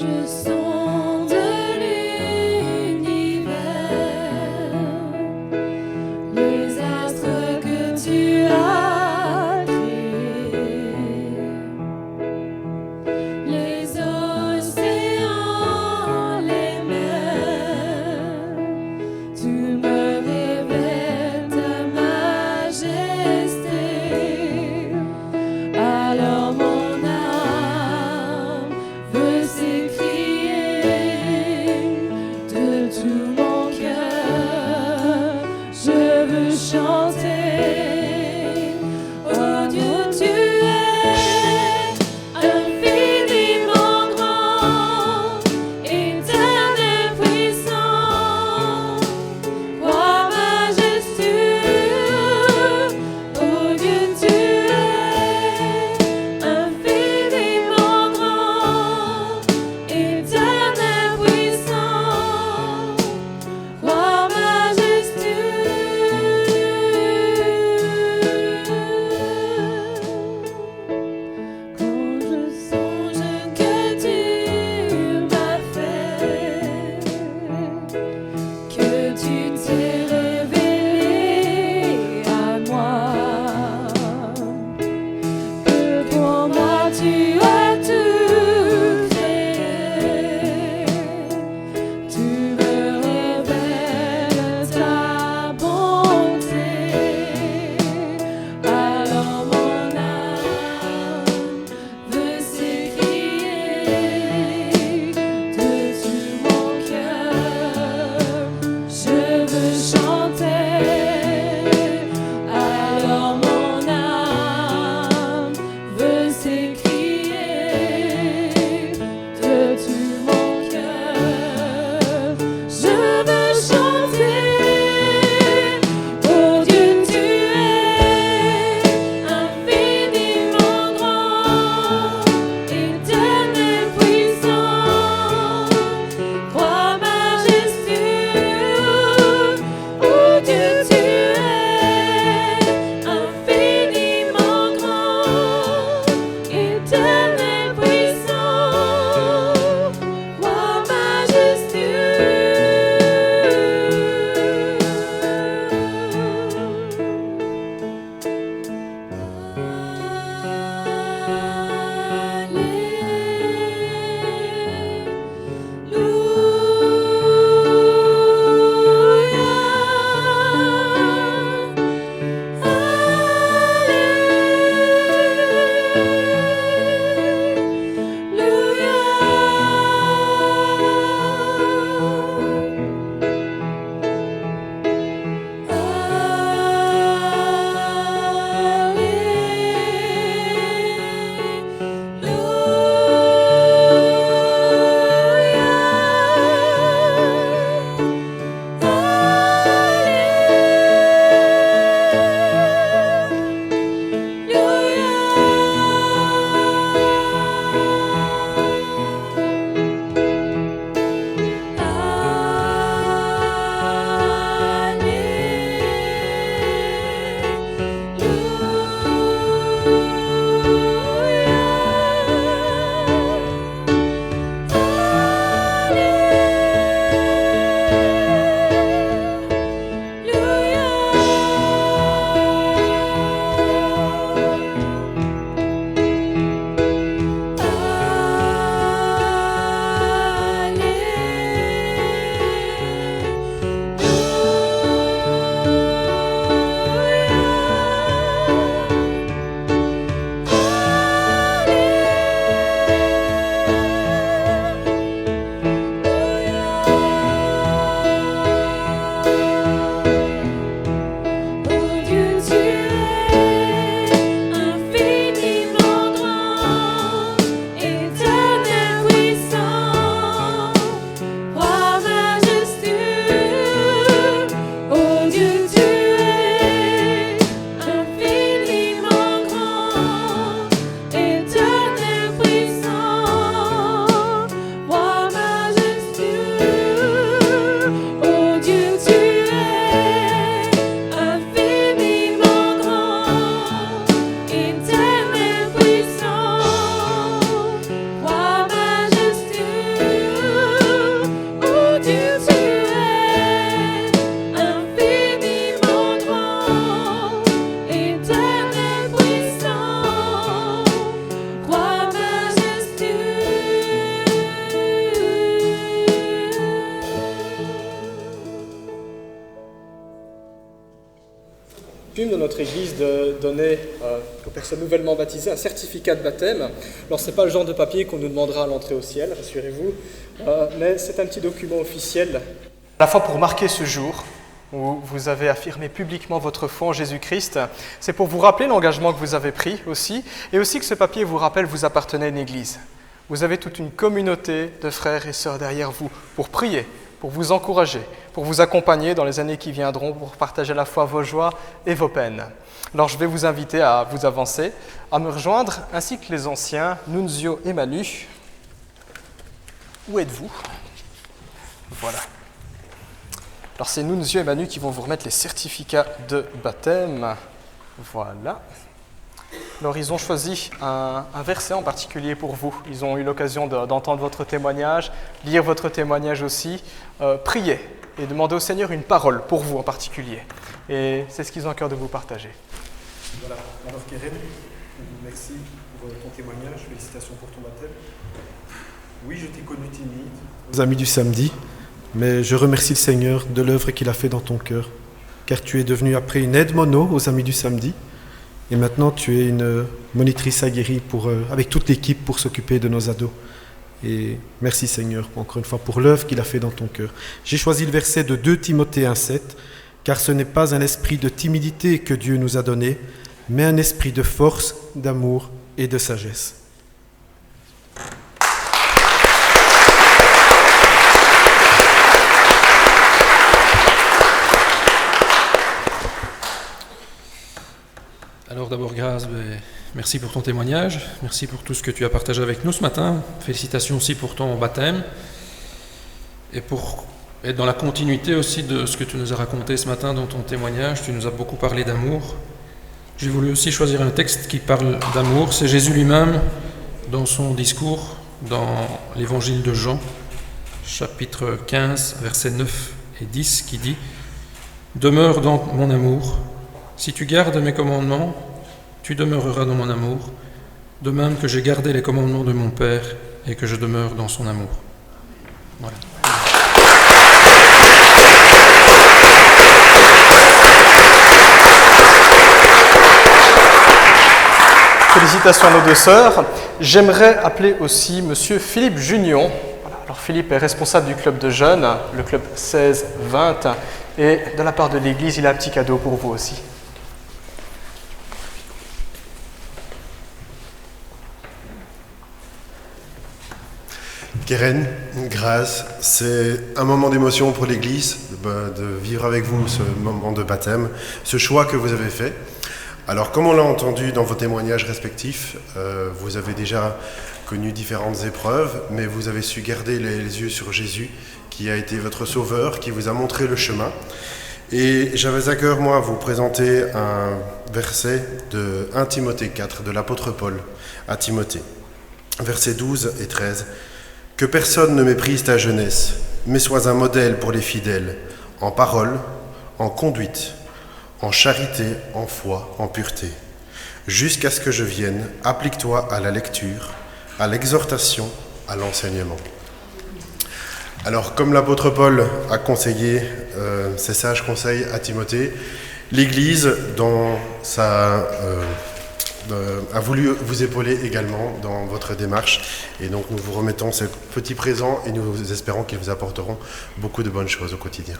Je sonde l'univers, les astres que tu as créés, les océans, les mers, tu me révèles ta majesté. Alors mon âme veut s'écrier. coutume dans notre Église de donner aux personnes nouvellement baptisées un certificat de baptême. Alors, ce n'est pas le genre de papier qu'on nous demandera à l'entrée au ciel, rassurez-vous, mais c'est un petit document officiel, à la fois pour marquer ce jour où vous avez affirmé publiquement votre foi en Jésus-Christ. C'est pour vous rappeler l'engagement que vous avez pris aussi, et aussi que ce papier vous rappelle que vous appartenez à une Église. Vous avez toute une communauté de frères et sœurs derrière vous pour prier, pour vous encourager, pour vous accompagner dans les années qui viendront, pour partager à la fois vos joies et vos peines. Alors je vais vous inviter à vous avancer, à me rejoindre, ainsi que les anciens, Nunzio et Manu. Où êtes-vous? Voilà. Alors c'est Nunzio et Manu qui vont vous remettre les certificats de baptême. Voilà. Alors ils ont choisi un verset en particulier pour vous. Ils ont eu l'occasion d'entendre votre témoignage, lire votre témoignage aussi, prier et demander au Seigneur une parole pour vous en particulier. Et c'est ce qu'ils ont à cœur de vous partager. Voilà, alors Keren, merci pour ton témoignage, félicitations pour ton baptême. Oui, je t'ai connu timide. Aux amis du samedi, mais je remercie le Seigneur de l'œuvre qu'il a fait dans ton cœur, car tu es devenu après une aide mono aux amis du samedi, et maintenant tu es une monitrice aguerrie avec toute l'équipe pour s'occuper de nos ados. Et merci Seigneur, encore une fois, pour l'œuvre qu'il a fait dans ton cœur. J'ai choisi le verset de 2 Timothée 1,7, car ce n'est pas un esprit de timidité que Dieu nous a donné, mais un esprit de force, d'amour et de sagesse. Alors d'abord, Grâce, merci pour ton témoignage, merci pour tout ce que tu as partagé avec nous ce matin. Félicitations aussi pour ton baptême et pour être dans la continuité aussi de ce que tu nous as raconté ce matin dans ton témoignage. Tu nous as beaucoup parlé d'amour. J'ai voulu aussi choisir un texte qui parle d'amour. C'est Jésus lui-même dans son discours dans l'évangile de Jean, chapitre 15, versets 9 et 10, qui dit « Demeure dans mon amour. Si tu gardes mes commandements, tu demeureras dans mon amour, de même que j'ai gardé les commandements de mon Père et que je demeure dans son amour. » Voilà. Félicitations à nos deux sœurs. J'aimerais appeler aussi Monsieur Philippe Junion. Voilà. Alors Philippe est responsable du club de jeunes, le club 16-20, et de la part de l'Église, il a un petit cadeau pour vous aussi. Keren, Grâce, c'est un moment d'émotion pour l'Église de vivre avec vous ce moment de baptême, ce choix que vous avez fait. Alors, comme on l'a entendu dans vos témoignages respectifs, vous avez déjà connu différentes épreuves, mais vous avez su garder les yeux sur Jésus, qui a été votre sauveur, qui vous a montré le chemin. Et j'avais à cœur, moi, vous présenter un verset de 1 Timothée 4, de l'apôtre Paul à Timothée, versets 12 et 13. « Que personne ne méprise ta jeunesse, mais sois un modèle pour les fidèles, en parole, en conduite, en charité, en foi, en pureté. Jusqu'à ce que je vienne, applique-toi à la lecture, à l'exhortation, à l'enseignement. » Alors, comme l'apôtre Paul a conseillé ses sages conseils à Timothée, l'Église, a voulu vous épauler également dans votre démarche. Et donc, nous vous remettons ces petits présents et nous espérons qu'ils vous apporteront beaucoup de bonnes choses au quotidien.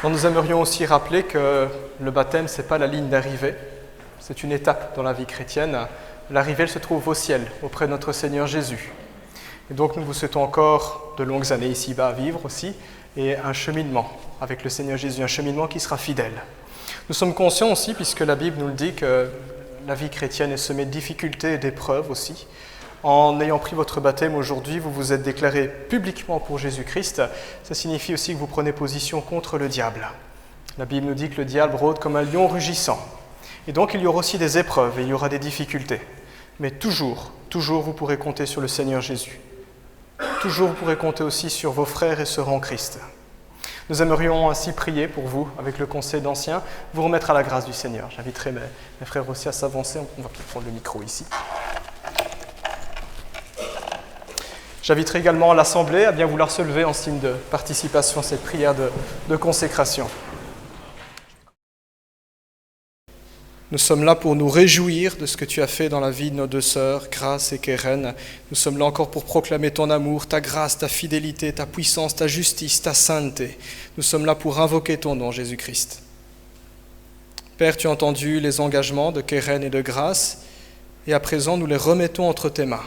Nous aimerions aussi rappeler que le baptême, ce n'est pas la ligne d'arrivée, c'est une étape dans la vie chrétienne. L'arrivée, elle se trouve au ciel, auprès de notre Seigneur Jésus. Et donc nous vous souhaitons encore de longues années ici-bas à vivre aussi, et un cheminement avec le Seigneur Jésus, un cheminement qui sera fidèle. Nous sommes conscients aussi, puisque la Bible nous le dit, que la vie chrétienne est semée de difficultés et d'épreuves aussi. En ayant pris votre baptême aujourd'hui, vous vous êtes déclaré publiquement pour Jésus-Christ. Ça signifie aussi que vous prenez position contre le diable. La Bible nous dit que le diable rôde comme un lion rugissant. Et donc il y aura aussi des épreuves et il y aura des difficultés. Mais toujours vous pourrez compter sur le Seigneur Jésus. Toujours vous pourrez compter aussi sur vos frères et sœurs en Christ. Nous aimerions ainsi prier pour vous, avec le conseil d'anciens, vous remettre à la grâce du Seigneur. J'inviterai mes frères aussi à s'avancer. On va prendre le micro ici. J'inviterai également l'Assemblée à bien vouloir se lever en signe de participation à cette prière de consécration. Nous sommes là pour nous réjouir de ce que tu as fait dans la vie de nos deux sœurs, Grace et Keren. Nous sommes là encore pour proclamer ton amour, ta grâce, ta fidélité, ta puissance, ta justice, ta sainteté. Nous sommes là pour invoquer ton nom, Jésus-Christ. Père, tu as entendu les engagements de Keren et de Grace, et à présent nous les remettons entre tes mains.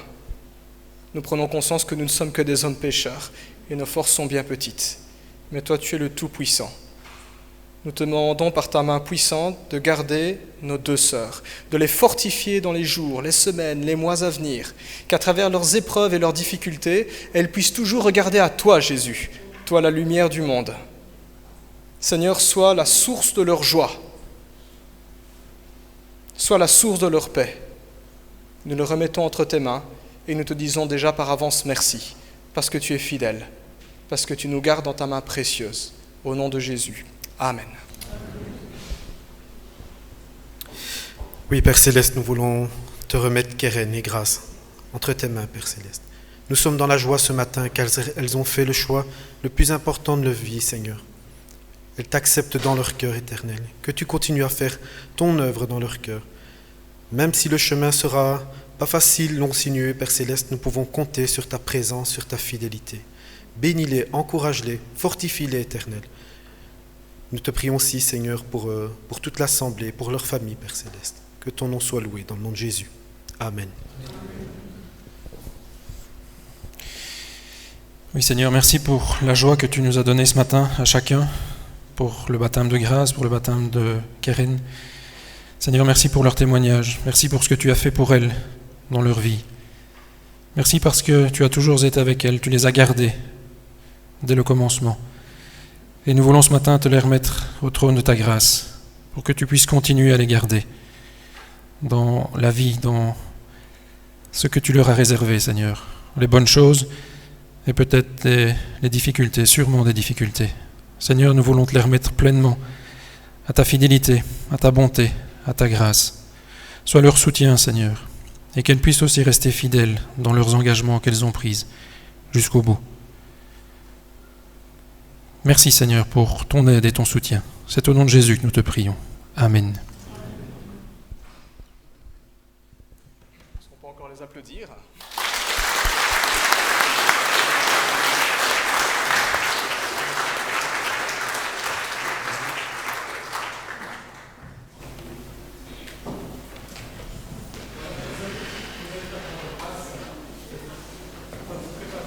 Nous prenons conscience que nous ne sommes que des hommes pécheurs, et nos forces sont bien petites. Mais toi, tu es le Tout-Puissant. Nous te demandons par ta main puissante de garder nos deux sœurs, de les fortifier dans les jours, les semaines, les mois à venir, qu'à travers leurs épreuves et leurs difficultés, elles puissent toujours regarder à toi, Jésus, toi la lumière du monde. Seigneur, sois la source de leur joie, sois la source de leur paix. Nous le remettons entre tes mains et nous te disons déjà par avance merci, parce que tu es fidèle, parce que tu nous gardes dans ta main précieuse. Au nom de Jésus. Amen. Oui, Père Céleste, nous voulons te remettre Keren et Grace entre tes mains, Père Céleste. Nous sommes dans la joie ce matin qu'elles ont fait le choix le plus important de leur vie, Seigneur. Elles t'acceptent dans leur cœur éternel, que tu continues à faire ton œuvre dans leur cœur. Même si le chemin sera pas facile, long, sinueux, Père Céleste, nous pouvons compter sur ta présence, sur ta fidélité. Bénis-les, encourage-les, fortifie-les, Éternel. Nous te prions aussi, Seigneur, pour toute l'Assemblée, pour leur famille, Père Céleste. Que ton nom soit loué dans le nom de Jésus. Amen. Oui, Seigneur, merci pour la joie que tu nous as donnée ce matin à chacun, pour le baptême de grâce, pour le baptême de Keren. Seigneur, merci pour leur témoignage. Merci pour ce que tu as fait pour elles dans leur vie. Merci parce que tu as toujours été avec elles, tu les as gardées dès le commencement. Et nous voulons ce matin te les remettre au trône de ta grâce, pour que tu puisses continuer à les garder dans la vie, dans ce que tu leur as réservé, Seigneur. Les bonnes choses et peut-être les difficultés, sûrement des difficultés. Seigneur, nous voulons te les remettre pleinement à ta fidélité, à ta bonté, à ta grâce. Sois leur soutien, Seigneur, et qu'elles puissent aussi rester fidèles dans leurs engagements qu'elles ont pris jusqu'au bout. Merci Seigneur pour ton aide et ton soutien. C'est au nom de Jésus que nous te prions. Amen. Est-ce qu'on peut encore les applaudir ?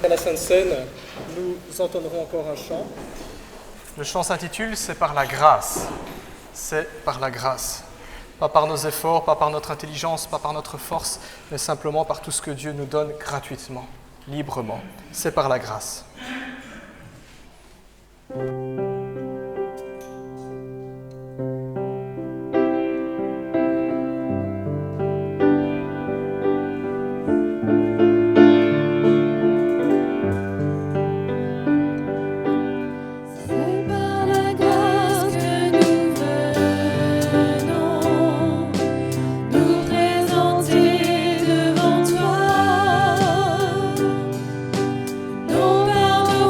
À la Sainte Seine, nous entendrons encore un chant. Le chant s'intitule « C'est par la grâce ». C'est par la grâce. Pas par nos efforts, pas par notre intelligence, pas par notre force, mais simplement par tout ce que Dieu nous donne gratuitement, librement. C'est par la grâce. C'est par la grâce que nous venons nous présenter devant toi, non par nos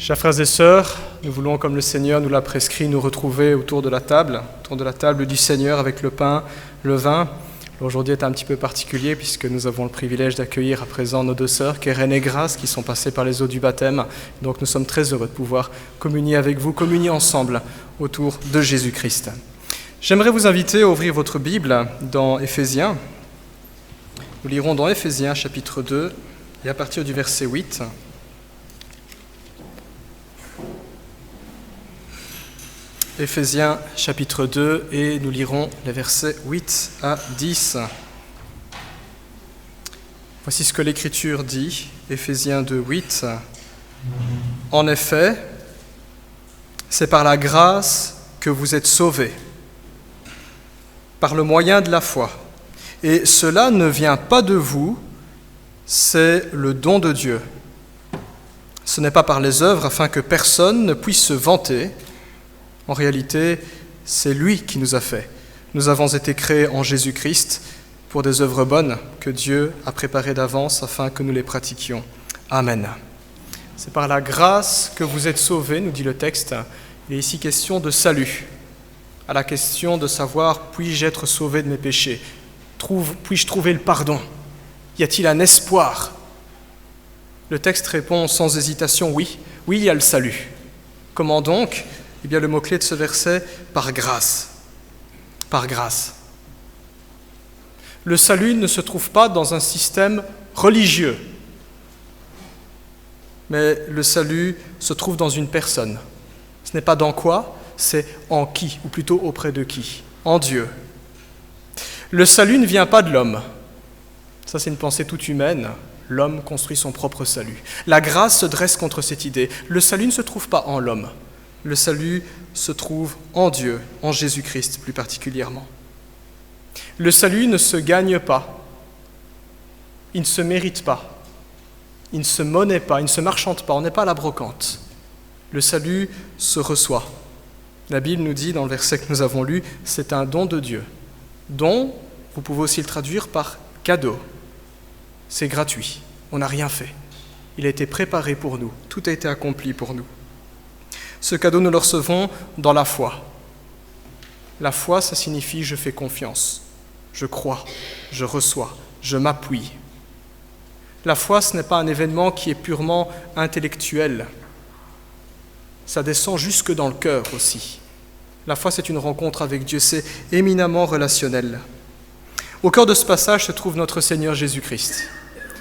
Chers frères et sœurs, nous voulons, comme le Seigneur nous l'a prescrit, nous retrouver autour de la table du Seigneur avec le pain, le vin. Aujourd'hui est un petit peu particulier puisque nous avons le privilège d'accueillir à présent nos deux sœurs, Keren et Grace, qui sont passées par les eaux du baptême. Donc nous sommes très heureux de pouvoir communier avec vous, communier ensemble autour de Jésus-Christ. J'aimerais vous inviter à ouvrir votre Bible dans Éphésiens. Nous lirons dans Éphésiens chapitre 2 et à partir du verset 8. Éphésiens chapitre 2 et nous lirons les versets 8 à 10. Voici ce que l'Écriture dit, Éphésiens 2, 8. En effet, c'est par la grâce que vous êtes sauvés, par le moyen de la foi. Et cela ne vient pas de vous, c'est le don de Dieu. Ce n'est pas par les œuvres afin que personne ne puisse se vanter. En réalité, c'est lui qui nous a fait. Nous avons été créés en Jésus-Christ pour des œuvres bonnes que Dieu a préparées d'avance afin que nous les pratiquions. Amen. C'est par la grâce que vous êtes sauvés, nous dit le texte. Il est ici question de salut. À la question de savoir, puis-je être sauvé de mes péchés? Puis-je trouver le pardon? Y a-t-il un espoir? Le texte répond sans hésitation, oui. Oui, il y a le salut. Comment donc? Eh bien, le mot-clé de ce verset, par grâce. Par grâce. Le salut ne se trouve pas dans un système religieux, mais le salut se trouve dans une personne. Ce n'est pas dans quoi, c'est en qui, ou plutôt auprès de qui? En Dieu. Le salut ne vient pas de l'homme. Ça, c'est une pensée toute humaine. L'homme construit son propre salut. La grâce se dresse contre cette idée. Le salut ne se trouve pas en l'homme. Le salut se trouve en Dieu, en Jésus-Christ plus particulièrement. Le salut ne se gagne pas, il ne se mérite pas, il ne se monnaie pas, il ne se marchande pas, on n'est pas à la brocante. Le salut se reçoit. La Bible nous dit dans le verset que nous avons lu, c'est un don de Dieu. Don, vous pouvez aussi le traduire par cadeau. C'est gratuit, on n'a rien fait. Il a été préparé pour nous, tout a été accompli pour nous. Ce cadeau, nous le recevons dans la foi. La foi, ça signifie je fais confiance, je crois, je reçois, je m'appuie. La foi, ce n'est pas un événement qui est purement intellectuel. Ça descend jusque dans le cœur aussi. La foi, c'est une rencontre avec Dieu, c'est éminemment relationnel. Au cœur de ce passage se trouve notre Seigneur Jésus-Christ.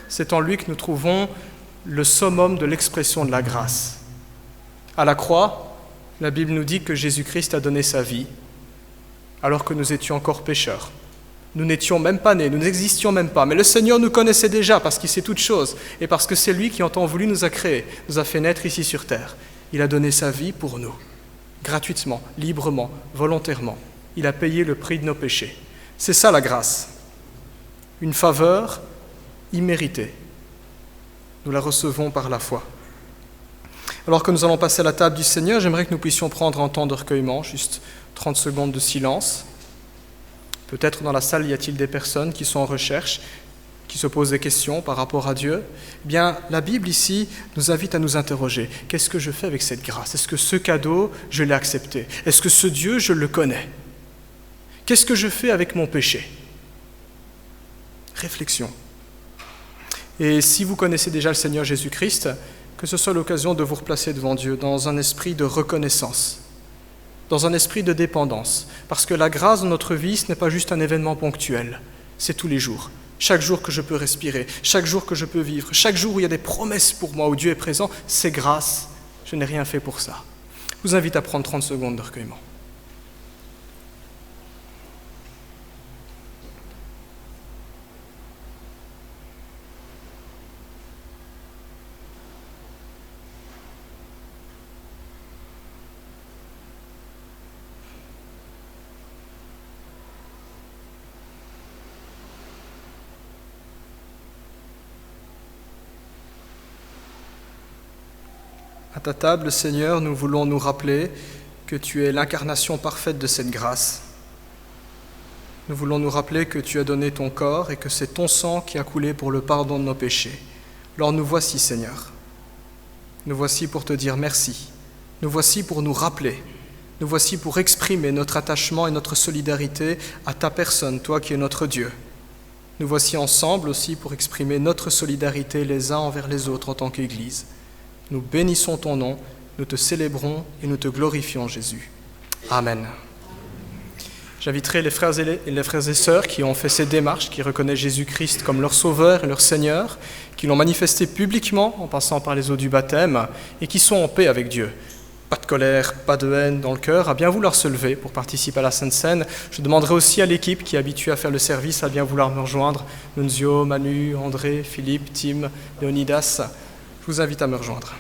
C'est en lui que nous trouvons le summum de l'expression de la grâce. À la croix, la Bible nous dit que Jésus-Christ a donné sa vie alors que nous étions encore pécheurs. Nous n'étions même pas nés, nous n'existions même pas. Mais le Seigneur nous connaissait déjà parce qu'il sait toutes choses et parce que c'est lui qui, en temps voulu, nous a créés, nous a fait naître ici sur terre. Il a donné sa vie pour nous, gratuitement, librement, volontairement. Il a payé le prix de nos péchés. C'est ça la grâce. Une faveur imméritée. Nous la recevons par la foi. Alors que nous allons passer à la table du Seigneur, j'aimerais que nous puissions prendre un temps de recueillement, juste 30 secondes de silence. Peut-être dans la salle, y a-t-il des personnes qui sont en recherche, qui se posent des questions par rapport à Dieu? Eh bien, la Bible ici nous invite à nous interroger. Qu'est-ce que je fais avec cette grâce? Est-ce que ce cadeau, je l'ai accepté? Est-ce que ce Dieu, je le connais? Qu'est-ce que je fais avec mon péché? Réflexion. Et si vous connaissez déjà le Seigneur Jésus-Christ, que ce soit l'occasion de vous replacer devant Dieu dans un esprit de reconnaissance, dans un esprit de dépendance. Parce que la grâce dans notre vie, ce n'est pas juste un événement ponctuel, c'est tous les jours. Chaque jour que je peux respirer, chaque jour que je peux vivre, chaque jour où il y a des promesses pour moi, où Dieu est présent, c'est grâce. Je n'ai rien fait pour ça. Je vous invite à prendre 30 secondes de recueillement. À ta table, Seigneur, nous voulons nous rappeler que tu es l'incarnation parfaite de cette grâce. Nous voulons nous rappeler que tu as donné ton corps et que c'est ton sang qui a coulé pour le pardon de nos péchés. Alors nous voici, Seigneur. nous voici pour te dire merci. Nous voici pour nous rappeler. Nous voici pour exprimer notre attachement et notre solidarité à ta personne, toi qui es notre Dieu. Nous voici ensemble aussi pour exprimer notre solidarité les uns envers les autres en tant qu'Église. Nous bénissons ton nom, nous te célébrons et nous te glorifions, Jésus. Amen. J'inviterai les frères et sœurs qui ont fait ces démarches, qui reconnaissent Jésus-Christ comme leur Sauveur et leur Seigneur, qui l'ont manifesté publiquement en passant par les eaux du baptême et qui sont en paix avec Dieu. Pas de colère, pas de haine dans le cœur, à bien vouloir se lever pour participer à la Sainte Seine. Je demanderai aussi à l'équipe qui est habituée à faire le service à bien vouloir me rejoindre. Nunzio, Manu, André, Philippe, Tim, Leonidas, je vous invite à me rejoindre.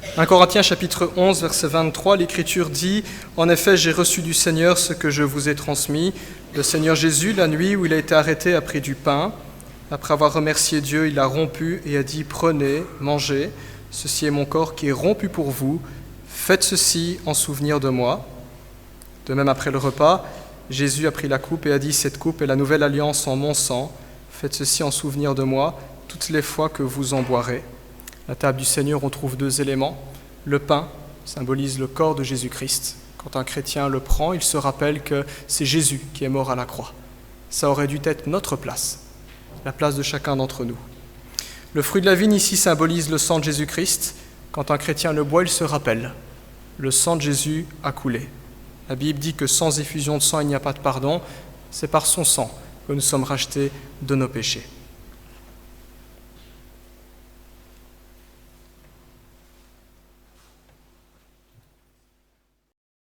« 1 Corinthiens chapitre 11, verset 23, l'Écriture dit « En effet, j'ai reçu du Seigneur ce que je vous ai transmis. Le Seigneur Jésus, la nuit où il a été arrêté, a pris du pain. Après avoir remercié Dieu, il l'a rompu et a dit « Prenez, mangez, ceci est mon corps qui est rompu pour vous. Faites ceci en souvenir de moi. » De même, après le repas, Jésus a pris la coupe et a dit « Cette coupe est la nouvelle alliance en mon sang. Faites ceci en souvenir de moi toutes les fois que vous en boirez. » La table du Seigneur, on trouve deux éléments. Le pain symbolise le corps de Jésus-Christ. Quand un chrétien le prend, il se rappelle que c'est Jésus qui est mort à la croix. Ça aurait dû être notre place, la place de chacun d'entre nous. Le fruit de la vigne ici symbolise le sang de Jésus-Christ. Quand un chrétien le boit, il se rappelle. Le sang de Jésus a coulé. La Bible dit que sans effusion de sang, il n'y a pas de pardon. C'est par son sang que nous sommes rachetés de nos péchés.